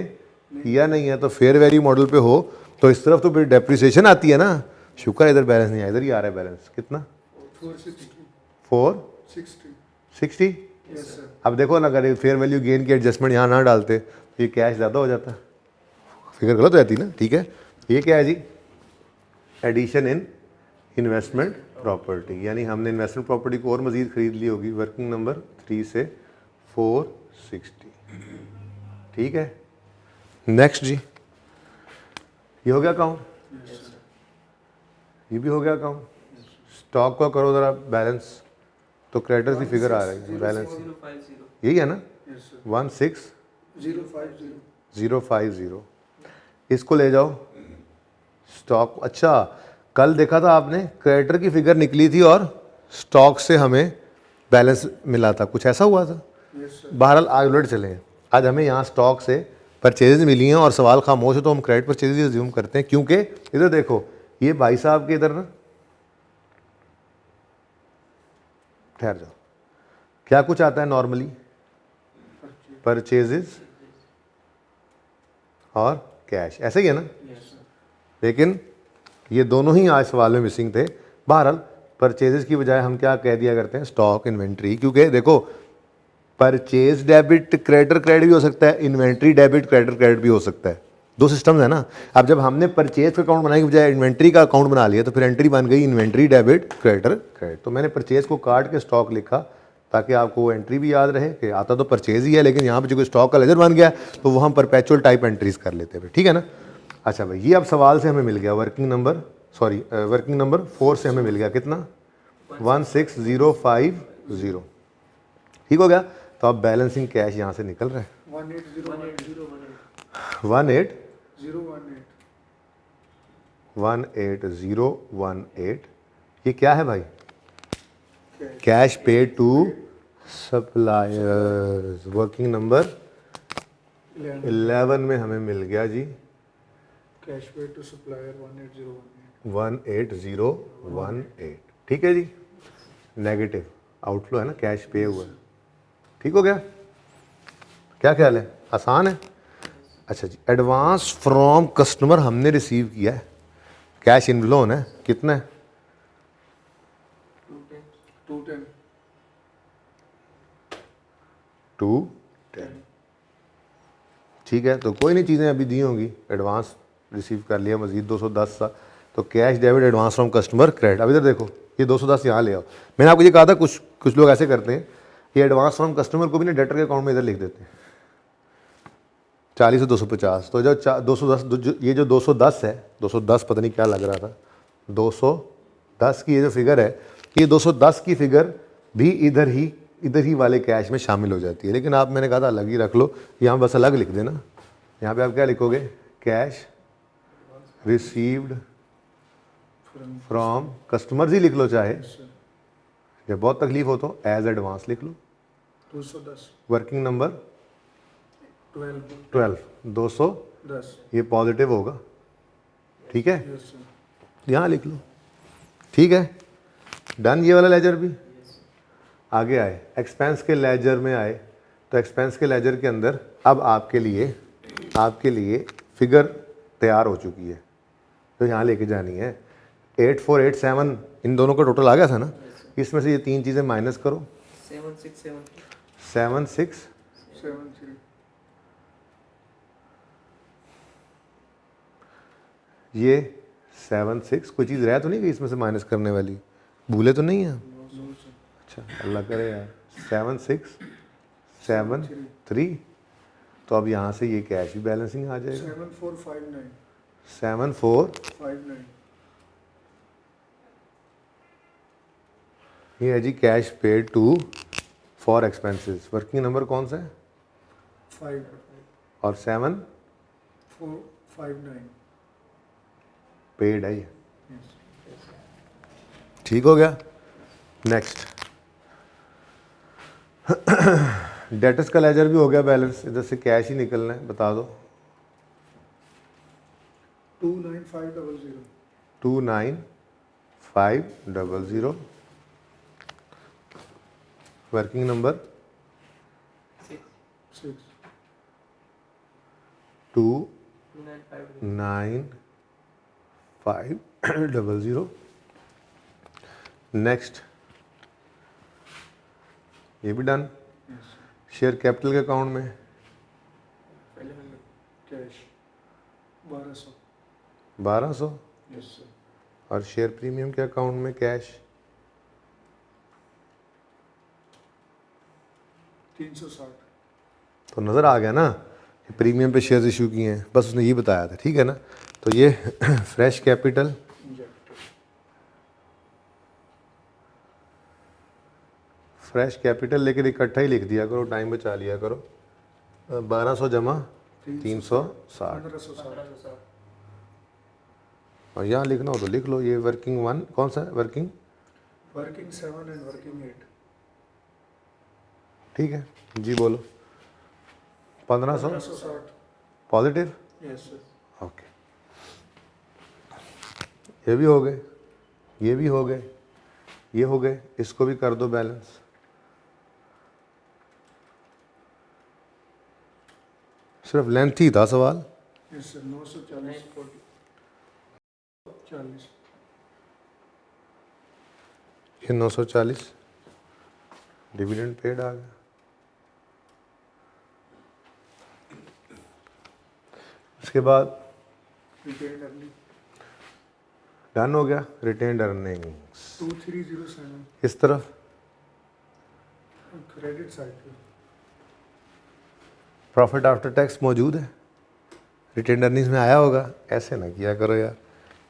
किया नहीं है, तो फेयर वैल्यू मॉडल पे हो तो इस तरफ तो फिर डेप्रिसिएशन आती है ना, शुक्र है इधर बैलेंस नहीं आया, इधर ही आ रहा है बैलेंस कितना 460। यस सर अब देखो ना अगर फेयर वैल्यू गेन की एडजस्टमेंट यहाँ ना डालते तो ये कैश ज़्यादा हो जाता, फिगर गलत हो जाती ना, ठीक है। ये क्या है जी एडिशन इन इन्वेस्टमेंट प्रॉपर्टी, यानी हमने इन्वेस्टमेंट प्रॉपर्टी को और मज़ीद खरीद ली होगी, वर्किंग नंबर 3 से 460, ठीक है। नेक्स्ट जी ये हो गया अकाउंट, ये भी हो गया अकाउंट, स्टॉक का करो ज़रा बैलेंस, तो क्रेडिटर की फिगर आ रही है बैलेंस यही है ना यस सर 16050, इसको ले जाओ स्टॉक। अच्छा कल देखा था आपने क्रेडिटर की फिगर निकली थी और स्टॉक से हमें बैलेंस मिला था, कुछ ऐसा हुआ था। यस सर बहरहाल आज उलट चले हैं, आज हमें यहाँ स्टॉक से परचेजेज मिली हैं और सवाल खामोश है तो हम क्रेडिट परचेजेज रिज्यूम करते हैं, क्योंकि इधर देखो ये भाई साहब के इधर ना, ठहर जाओ, क्या कुछ आता है नॉर्मली परचेजेज और कैश, ऐसे ही है ना, लेकिन ये दोनों ही आज सवाल में मिसिंग थे। बहरहाल परचेजेस की बजाय हम क्या कह दिया करते हैं स्टॉक इन्वेंट्री, क्योंकि देखो परचेज डेबिट क्रेडिटर क्रेडिट भी हो सकता है, इन्वेंट्री डेबिट क्रेडिटर क्रेडिट भी हो सकता है, दो सिस्टम्स है ना। अब जब हमने परचेज का अकाउंट बनाने की बजाय इन्वेंट्री का अकाउंट बना लिया तो फिर एंट्री बन गई इन्वेंट्री डेबिट क्रेडिटर क्रेडिट, तो मैंने परचेज को काट के स्टॉक लिखा ताकि आपको एंट्री भी याद रहे कि आता तो परचेज ही है, लेकिन यहाँ पे जो कोई स्टॉक का लेजर बन गया तो वो हम परपेचुअल टाइप एंट्रीज कर लेते हैं, ठीक है ना। अच्छा भाई ये अब सवाल से हमें मिल गया वर्किंग नंबर 4 से हमें मिल गया कितना 16050, ठीक हो गया। तो अब बैलेंसिंग कैश यहाँ से निकल रहा है 18018, ये क्या है भाई cash paid to suppliers, working number 11 में हमें मिल गया जी कैश पेड टू सप्लायर 18018, ठीक है जी, नेगेटिव आउटफ्लो है ना, कैश पे हुआ है, ठीक हो गया। क्या ख्याल है, आसान है। अच्छा जी एडवांस फ्रॉम कस्टमर हमने रिसीव किया है, कैश इनफ्लो है, कितना है 210, ठीक है। तो कोई नहीं चीज़ें अभी दी होंगी, एडवांस रिसीव कर लिया मजीद 210 सा, तो cash debit advance from customer credit. अब इधर देखो ये 210 यहाँ ले आओ, मैंने आपको ये कहा था कुछ लोग ऐसे करते हैं कि एडवांस फ्रॉम कस्टमर को भी ना डेटर के अकाउंट में इधर लिख देते हैं 40 से 250, तो जो 210 ये जो 210 है 210 पता नहीं क्या लग रहा था 210 की ये जो फिगर है, ये 210 की फिगर भी इधर ही इधर ही वाले कैश में शामिल हो जाती है। लेकिन आप, मैंने कहा था अलग ही रख लो, यहाँ बस अलग लिख देना। यहाँ पे आप क्या लिखोगे, कैश रिसीव्ड फ्रॉम कस्टमर्स ही लिख लो, चाहे जब बहुत तकलीफ हो तो एज एडवांस लिख लो। 210 वर्किंग नंबर 12 210, 10 ये पॉजिटिव होगा, ठीक है, यस सर। यहाँ लिख लो, ठीक है। डन ये वाला लेजर भी। आगे आए एक्सपेंस के लेजर में आए, तो एक्सपेंस के लेजर के अंदर अब आपके लिए फिगर तैयार हो चुकी है, तो यहाँ लेके जानी है। 8487 इन दोनों का टोटल आ गया था ना, इसमें से ये तीन चीज़ें माइनस करो। 76 73 ये 76, कोई चीज़ रह तो नहीं गई इसमें से माइनस करने वाली, भूले तो नहीं है? No sir. अच्छा अल्लाह करे यार। 7673, तो अब यहाँ से ये कैश भी बैलेंसिंग आ जाएगा। 7459 7459, 59 ये है जी cash paid to for expenses. Working number कौन सा है? 5 और 459 पेड है ये, यस ठीक हो गया। नेक्स्ट डेटर्स का लेजर भी हो गया बैलेंस, इधर से कैश ही निकलना है, बता दो। 29500 29500, वर्किंग नंबर 6 29500। नेक्स्ट ये भी डन। यस शेयर कैपिटल के अकाउंट में कैश 1200 1200, यस सर। और शेयर प्रीमियम के अकाउंट में कैश 360 तो नज़र आ गया ना कि प्रीमियम पे शेयर्स इशू किए हैं, बस उसने ये बताया था, ठीक है ना। तो ये fresh capital injected fresh capital लेकिन इकट्ठा ही लिख दिया करो, टाइम बचा लिया करो। 1200 जमा 360, 1560 और यहाँ लिखना हो तो लिख लो। ये वर्किंग 1 कौन सा है? वर्किंग वर्किंग 7 एंड वर्किंग 8 ठीक है जी, बोलो। 1500 1560 पॉजिटिव, यस सर। ओके। ये भी हो गए, ये भी हो गए, ये हो गए, इसको भी कर दो बैलेंस। सिर्फ लेंथ ही था सवाल। Yes sir. 940 40 ये 940 डिविडेंड पेड आ गया। इसके बाद रिटेन अर्निंग डन हो गया। रिटेन्ड अर्निंग्स 2307 इस तरफ, क्रेडिट साइड पे प्रॉफिट आफ्टर टैक्स मौजूद है, रिटेन्ड अर्निंग्स में आया होगा। ऐसे ना किया करो यार,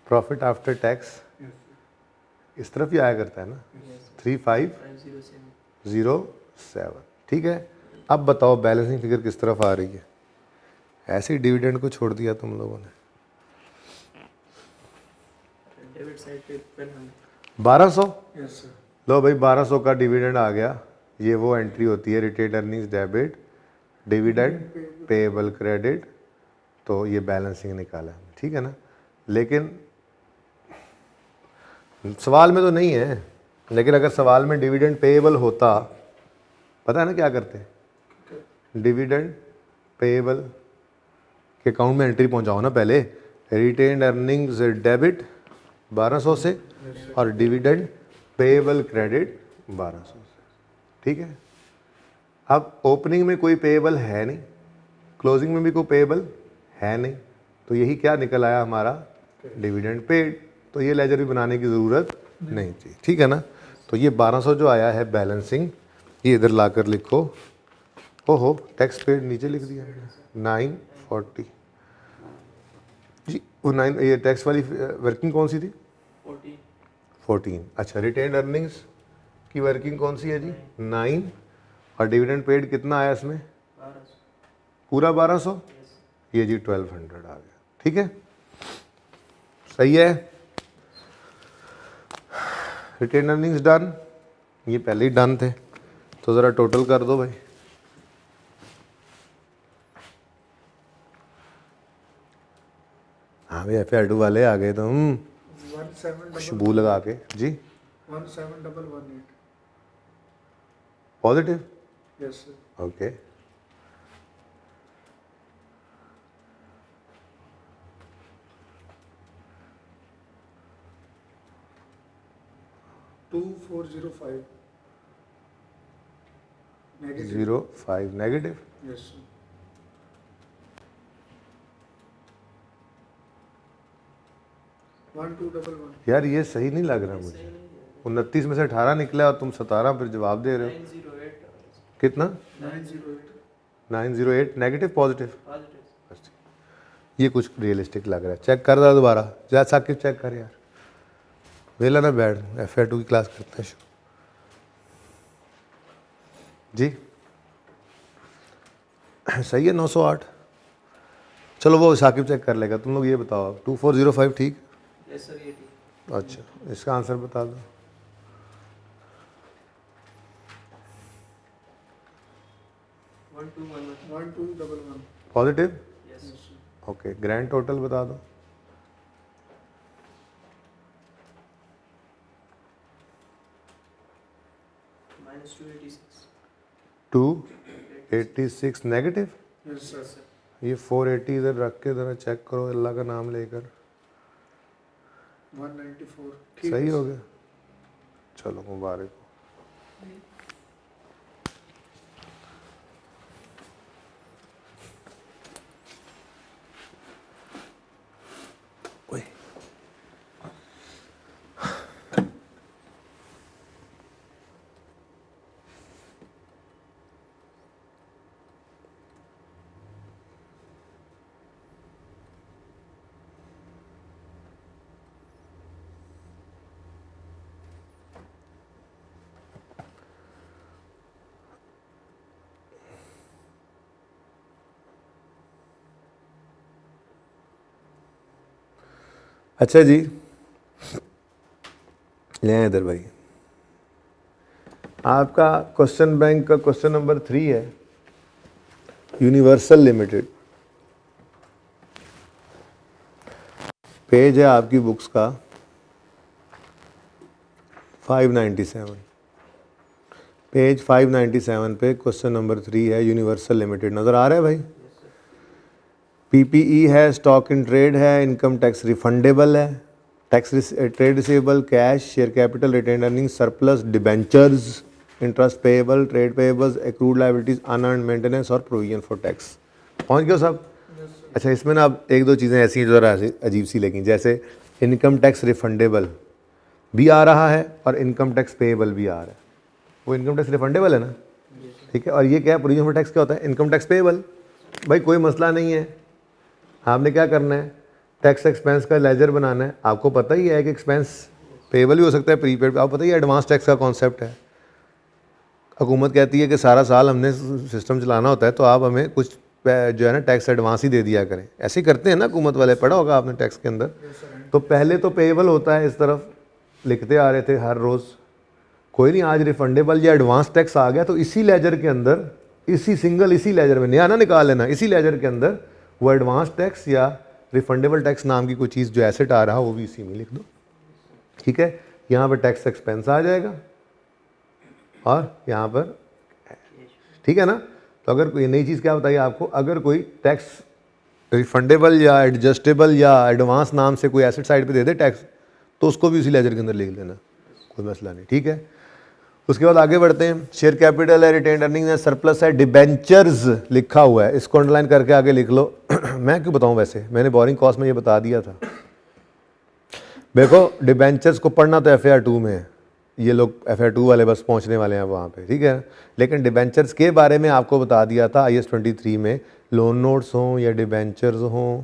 प्रॉफिट आफ्टर टैक्स यस इस तरफ ही आया करता है ना, 3507, ठीक है। अब बताओ बैलेंसिंग फिगर किस तरफ आ रही है? ऐसे ही डिविडेंड को छोड़ दिया तुम लोगों ने। डेबिट साइड पे 1200, यस सर। लो भाई 1200 का डिविडेंड आ गया। ये वो एंट्री होती है retained earnings debit dividend payable credit, तो ये बैलेंसिंग निकाला, ठीक है ना। लेकिन सवाल में तो नहीं है, लेकिन अगर सवाल में डिविडेंड पेएबल होता, पता है ना क्या करते? डिविडेंड पेएबल के अकाउंट में एंट्री पहुंचाओ ना पहले, रिटेन्ड अर्निंग्स डेबिट 1200 से और डिविडेंड पेएबल क्रेडिट 1200 से, ठीक है। अब ओपनिंग में कोई पेएबल है नहीं, क्लोजिंग में भी कोई पेएबल है नहीं, तो यही क्या निकल आया हमारा? Dividend paid. तो ये लेजर भी बनाने की ज़रूरत नहीं थी, ठीक है ना। तो ये 1200 जो आया है बैलेंसिंग, ये इधर लाकर लिखो। ओहो टैक्स पेड नीचे लिख दिया 940 जी, वो 9, ये टैक्स वाली वर्किंग कौन सी थी? 14। अच्छा रिटेन्ड अर्निंग्स की वर्किंग कौन सी है जी? 9। और डिविडेंड पेड कितना आया इसमें? 1200। पूरा 1200। Yes. ये जी 1200 आ गया। ठीक है, सही है। रिटेन अर्निंग्स डन, ये पहले ही डन थे, तो ज़रा टोटल कर दो भाई। हाँ भाई, FR2 वाले आ गए तुम 17 खुशबू लगा के जी। 17118. Positive, Yes, sir. Okay. Two 405. Negative. 05 negative. Yes, sir. 1211. यार ये सही नहीं लग रहा मुझे। 29 में से 18 निकला और तुम 17 फिर जवाब दे रहे हो। 908. कितना? 908. 908 नेगेटिव पॉजिटिव। Positive. ये कुछ रियलिस्टिक लग रहा है। चेक कर रहा दोबारा, जा साकिब चेक कर यार, वेला ना बैठ, FR2 की क्लास करते हैं शुरू जी। सही है 908। चलो वो साकिब चेक कर लेगा, तुम लोग ये बताओ। 2405 ठीक? Yes, sir. ये ठीक. अच्छा, इसका आंसर बता दो। 1211. 1211. Positive, Yes. Yes, sir. Okay. Grand total बता दो। Minus 286. 286 negative. Yes, sir. Yes, sir. ये 480 इधर रख के ज़रा चेक करो अल्लाह का नाम लेकर। 194. ठीक सही है, हो sir. गया, चलो मुबारक हो। ओए, अच्छा जी, ले आए इधर भाई। आपका क्वेश्चन बैंक का क्वेश्चन नंबर 3 है, यूनिवर्सल लिमिटेड। पेज है आपकी बुक्स का 597। पेज 597 पे क्वेश्चन नंबर 3 है, यूनिवर्सल लिमिटेड। नज़र आ रहा है भाई? PPE है, स्टॉक इन ट्रेड है, इनकम टैक्स रिफंडेबल है, tax trade receivable, cash, share capital, retained earning, surplus, debentures, interest payable, trade payables, accrued liabilities, unearned maintenance और प्रोविजन फॉर टैक्स। पहुंच गए सब? अच्छा, इसमें ना अब एक दो चीज़ें ऐसी हैं जो ज़रा अजीब सी लगी, जैसे इनकम टैक्स रिफंडेबल भी आ रहा है और इनकम टैक्स पेएबल भी आ रहा है। वो इनकम टैक्स रिफंडेबल है ना, ठीक है। और ये क्या है, प्रोविजन फॉर टैक्स क्या होता है? Income tax payable. भाई कोई मसला नहीं है, आपने क्या करना है, टैक्स एक्सपेंस का लेजर बनाना है। आपको पता ही है कि एक्सपेंस पेएबल भी हो सकता है, प्रीपेड। आपको पता ही है एडवांस टैक्स का कॉन्सेप्ट है। हुकूमत कहती है कि सारा साल हमने सिस्टम चलाना होता है, तो आप हमें कुछ जो है ना टैक्स एडवांस ही दे दिया करें। ऐसे ही करते हैं ना हुकूमत वाले, पढ़ा होगा आपने टैक्स के अंदर। तो पहले तो पेएबल होता है, इस तरफ लिखते आ रहे थे हर रोज़। कोई नहीं, आज रिफंडेबल या एडवांस टैक्स आ गया, तो इसी लेजर के अंदर, इसी सिंगल इसी लेजर में, नया ना निकाल लेना, इसी लेजर के अंदर वो एडवांस टैक्स या रिफंडेबल टैक्स नाम की कोई चीज़ जो एसेट आ रहा हो वो भी इसी में लिख दो, ठीक है। यहाँ पर टैक्स एक्सपेंस आ जाएगा और यहाँ पर, ठीक है ना। तो अगर कोई नई चीज़ क्या बताइए आपको, अगर कोई टैक्स रिफंडेबल या एडजस्टेबल या एडवांस नाम से कोई एसेट साइड पे दे दे टैक्स, तो उसको भी उसी लेजर के अंदर लिख देना, कोई मसला नहीं, ठीक है। उसके बाद आगे बढ़ते हैं। शेयर कैपिटल है, रिटेन अर्निंग है, सरप्लस है, डिबेंचर्स लिखा हुआ है, इसको अंडरलाइन करके आगे लिख लो। मैं क्यों बताऊं, वैसे मैंने बोरिंग कॉस्ट में ये बता दिया था। देखो डिबेंचर्स को पढ़ना तो FR2 में है, ये लोग FR2 वाले बस पहुंचने वाले हैं वहाँ पे, ठीक है। लेकिन डिबेंचर्स के बारे में आपको बता दिया था IAS 23 में, लोन नोट्स हों या डिबेंचर्स हों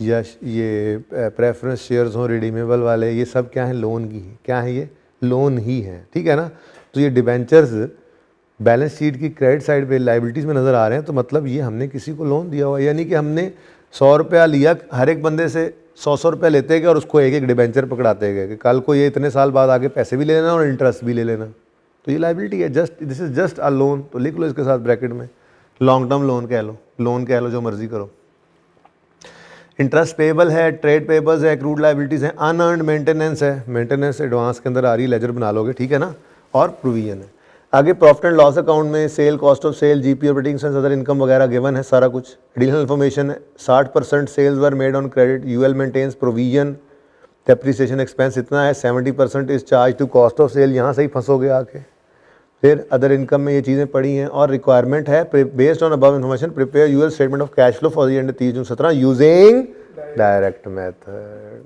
या ये प्रेफरेंस शेयर्स हों रिडीमेबल वाले, ये सब क्या है, लोन की, क्या है ये, लोन ही है, ठीक है ना। तो ये डिबेंचर्स बैलेंस शीट की क्रेडिट साइड पे लाइबिलिटीज़ में नज़र आ रहे हैं, तो मतलब ये हमने किसी को लोन दिया हुआ है, यानी कि हमने 100 रुपया लिया, हर एक बंदे से 100 रुपया लेते गए और उसको एक एक डिबेंचर पकड़ाते गए कि कल को ये इतने साल बाद आगे पैसे भी ले लेना और इंटरेस्ट भी ले लेना। तो ये लाइबिलिटी है, just this is just a loan. तो लिख लो इसके साथ ब्रैकेट में, लॉन्ग टर्म लोन कह लो, लोन कह लो, जो मर्जी करो। इंटरेस्ट पेबल है, ट्रेड पेबल्स है, एक्रूड लाइबिलिटीज़ है, अनअर्नड मेंटेनेंस है, मेंटेनेंस एडवांस के अंदर आ रही है, लेजर बना लोगे, ठीक है ना, और प्रोविजन है। आगे प्रॉफिट एंड लॉस अकाउंट में sale, cost of sale, GP, operating expense, other income वगैरह गिवन है सारा कुछ। एडिशनल इन्फॉर्मेशन है, 60% sales were made on credit, UL maintenance provision, depreciation expense इतना है, 70% is charge to cost of sale, यहाँ से ही फंसोगे आके। फिर अदर इनकम में ये चीज़ें पड़ी हैं, और रिक्वायरमेंट है based on above information prepare UL statement of cash flow for the end 30 June 17 using direct method.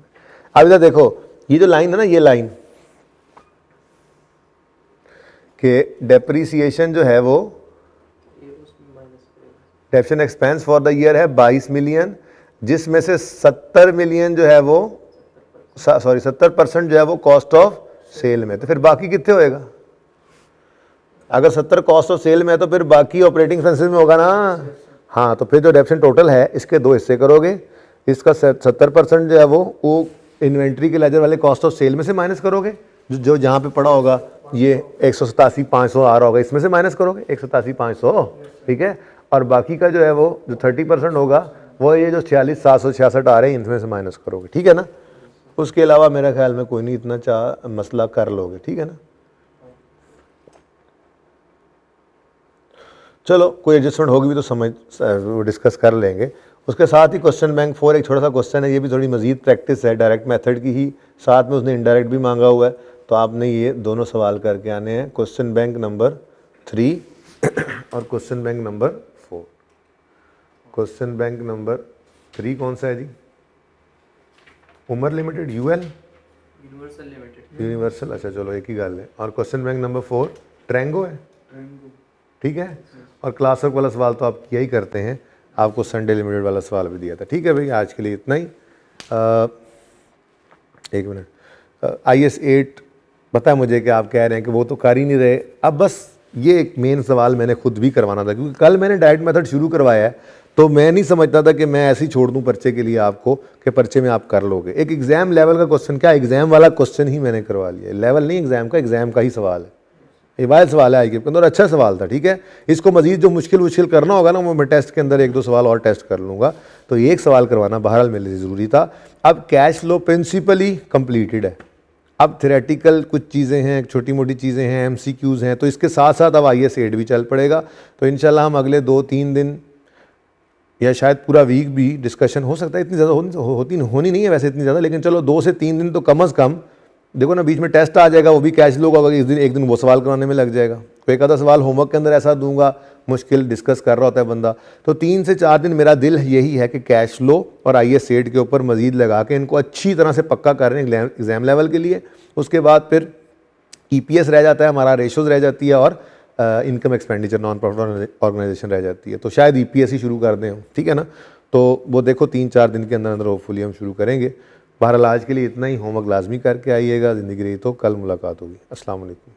अब इधर देखो, ये जो लाइन है ना, ये लाइन कि डेप्रीसिएशन जो है वो ये उसमें माइनस करेगा। डेप्शन एक्सपेंस फॉर द ईयर है 22 मिलियन, जिसमें से 70 मिलियन जो है वो 70% जो है वो कॉस्ट ऑफ सेल में। तो फिर बाकी कितने होएगा? अगर 70 कॉस्ट ऑफ सेल में है तो फिर बाकी ऑपरेटिंग एक्सपेंसेस में होगा ना। हाँ, तो फिर जो डेप्शन टोटल है इसके दो हिस्से करोगे, इसका 70% जो है वो इन्वेंट्री के लेजर वाले कॉस्ट ऑफ सेल में से माइनस करोगे, जो जहाँ पे पड़ा होगा ये 187,500 आ रहा होगा, इसमें से माइनस करोगे 187,500, ठीक है। और बाकी का जो है वो जो 30% होगा वो ये जो 46,766 आ रहे हैं इनमें से माइनस करोगे, ठीक है ना। उसके अलावा मेरा ख्याल में कोई नहीं इतना मसला कर लोगे, ठीक है ना। चलो कोई एडजस्टमेंट होगी भी तो समझ वो डिस्कस कर लेंगे। उसके साथ ही क्वेश्चन बैंक 4 एक छोटा सा क्वेश्चन है, ये भी थोड़ी मजीद प्रैक्टिस है डायरेक्ट मेथड की ही, साथ में उसने इनडायरेक्ट भी मांगा हुआ है, तो आपने ये दोनों सवाल करके आने हैं। क्वेश्चन बैंक नंबर 3 और question bank number 4। Question bank number 3 कौन सा है जी? Umar limited, UL universal limited, universal, अच्छा चलो एक ही गल है। और क्वेश्चन बैंक नंबर 4 ट्रेंगो है, ठीक है। और क्लास वर्क वाला सवाल तो आप किया ही करते हैं, आपको संडे लिमिटेड वाला सवाल भी दिया था, ठीक है भाई। आज के लिए इतना ही। एक मिनट, IS 8 पता है मुझे कि आप कह रहे हैं कि वो तो कर ही नहीं रहे। अब बस ये एक मेन सवाल मैंने खुद भी करवाना था, क्योंकि कल मैंने डायरेक्ट मेथड शुरू करवाया है, तो मैं नहीं समझता था कि मैं ऐसे ही छोड़ दूं पर्चे के लिए आपको कि पर्चे में आप कर लोगे। एक एग्जाम लेवल का क्वेश्चन, क्या एग्जाम वाला क्वेश्चन ही मैंने करवा लिया, लेवल नहीं एग्जाम का ही सवाल है। ये वाइल सवाल है IQ के अंदर, अच्छा सवाल था, ठीक है। इसको मजीद जो मुश्किल करना होगा ना, वो मैं टेस्ट के अंदर 1-2 सवाल और टेस्ट कर लूँगा। तो एक सवाल करवाना बहरहाल मेरे लिए ज़रूरी था। अब कैश फ्लो प्रिंसिपली कंप्लीटेड है, अब थ्योरेटिकल कुछ चीज़ें हैं, छोटी मोटी चीज़ें हैं, MCQs हैं, तो इसके साथ साथ अब IS 8 भी चल पड़ेगा। तो इंशाल्लाह हम अगले 2-3 दिन या शायद पूरा वीक भी डिस्कशन हो सकता है, इतनी ज़्यादा होनी नहीं है वैसे इतनी ज़्यादा, लेकिन चलो 2 से 3 दिन तो कम अज़ कम। देखो ना, बीच में टेस्ट आ जाएगा, वो भी कैश फ्लो का, एक दिन वो सवाल करवाने में लग जाएगा। तो एक आधा सवाल होमवर्क के अंदर ऐसा दूंगा, मुश्किल डिस्कस कर रहा होता है बंदा, तो 3 से 4 दिन मेरा दिल यही है कि कैश फ्लो और IS 8 के ऊपर मजीद लगा के इनको अच्छी तरह से पक्का कर रहे हैं एग्जाम लेवल के लिए। उसके बाद फिर EPS रह जाता है हमारा, रेशोज़ रह जाती है, और income expenditure non profit organisation रह जाती है। तो शायद EPS ही शुरू कर दें हम, ठीक है ना। तो वो देखो 3-4 दिन के अंदर अंदर होपफुली हम शुरू करेंगे। बहरहाल आज के लिए इतना ही, होमवर्क लाजमी करके आइएगा। ज़िंदगी रही तो कल मुलाकात होगी। अस्सलाम वालेकुम।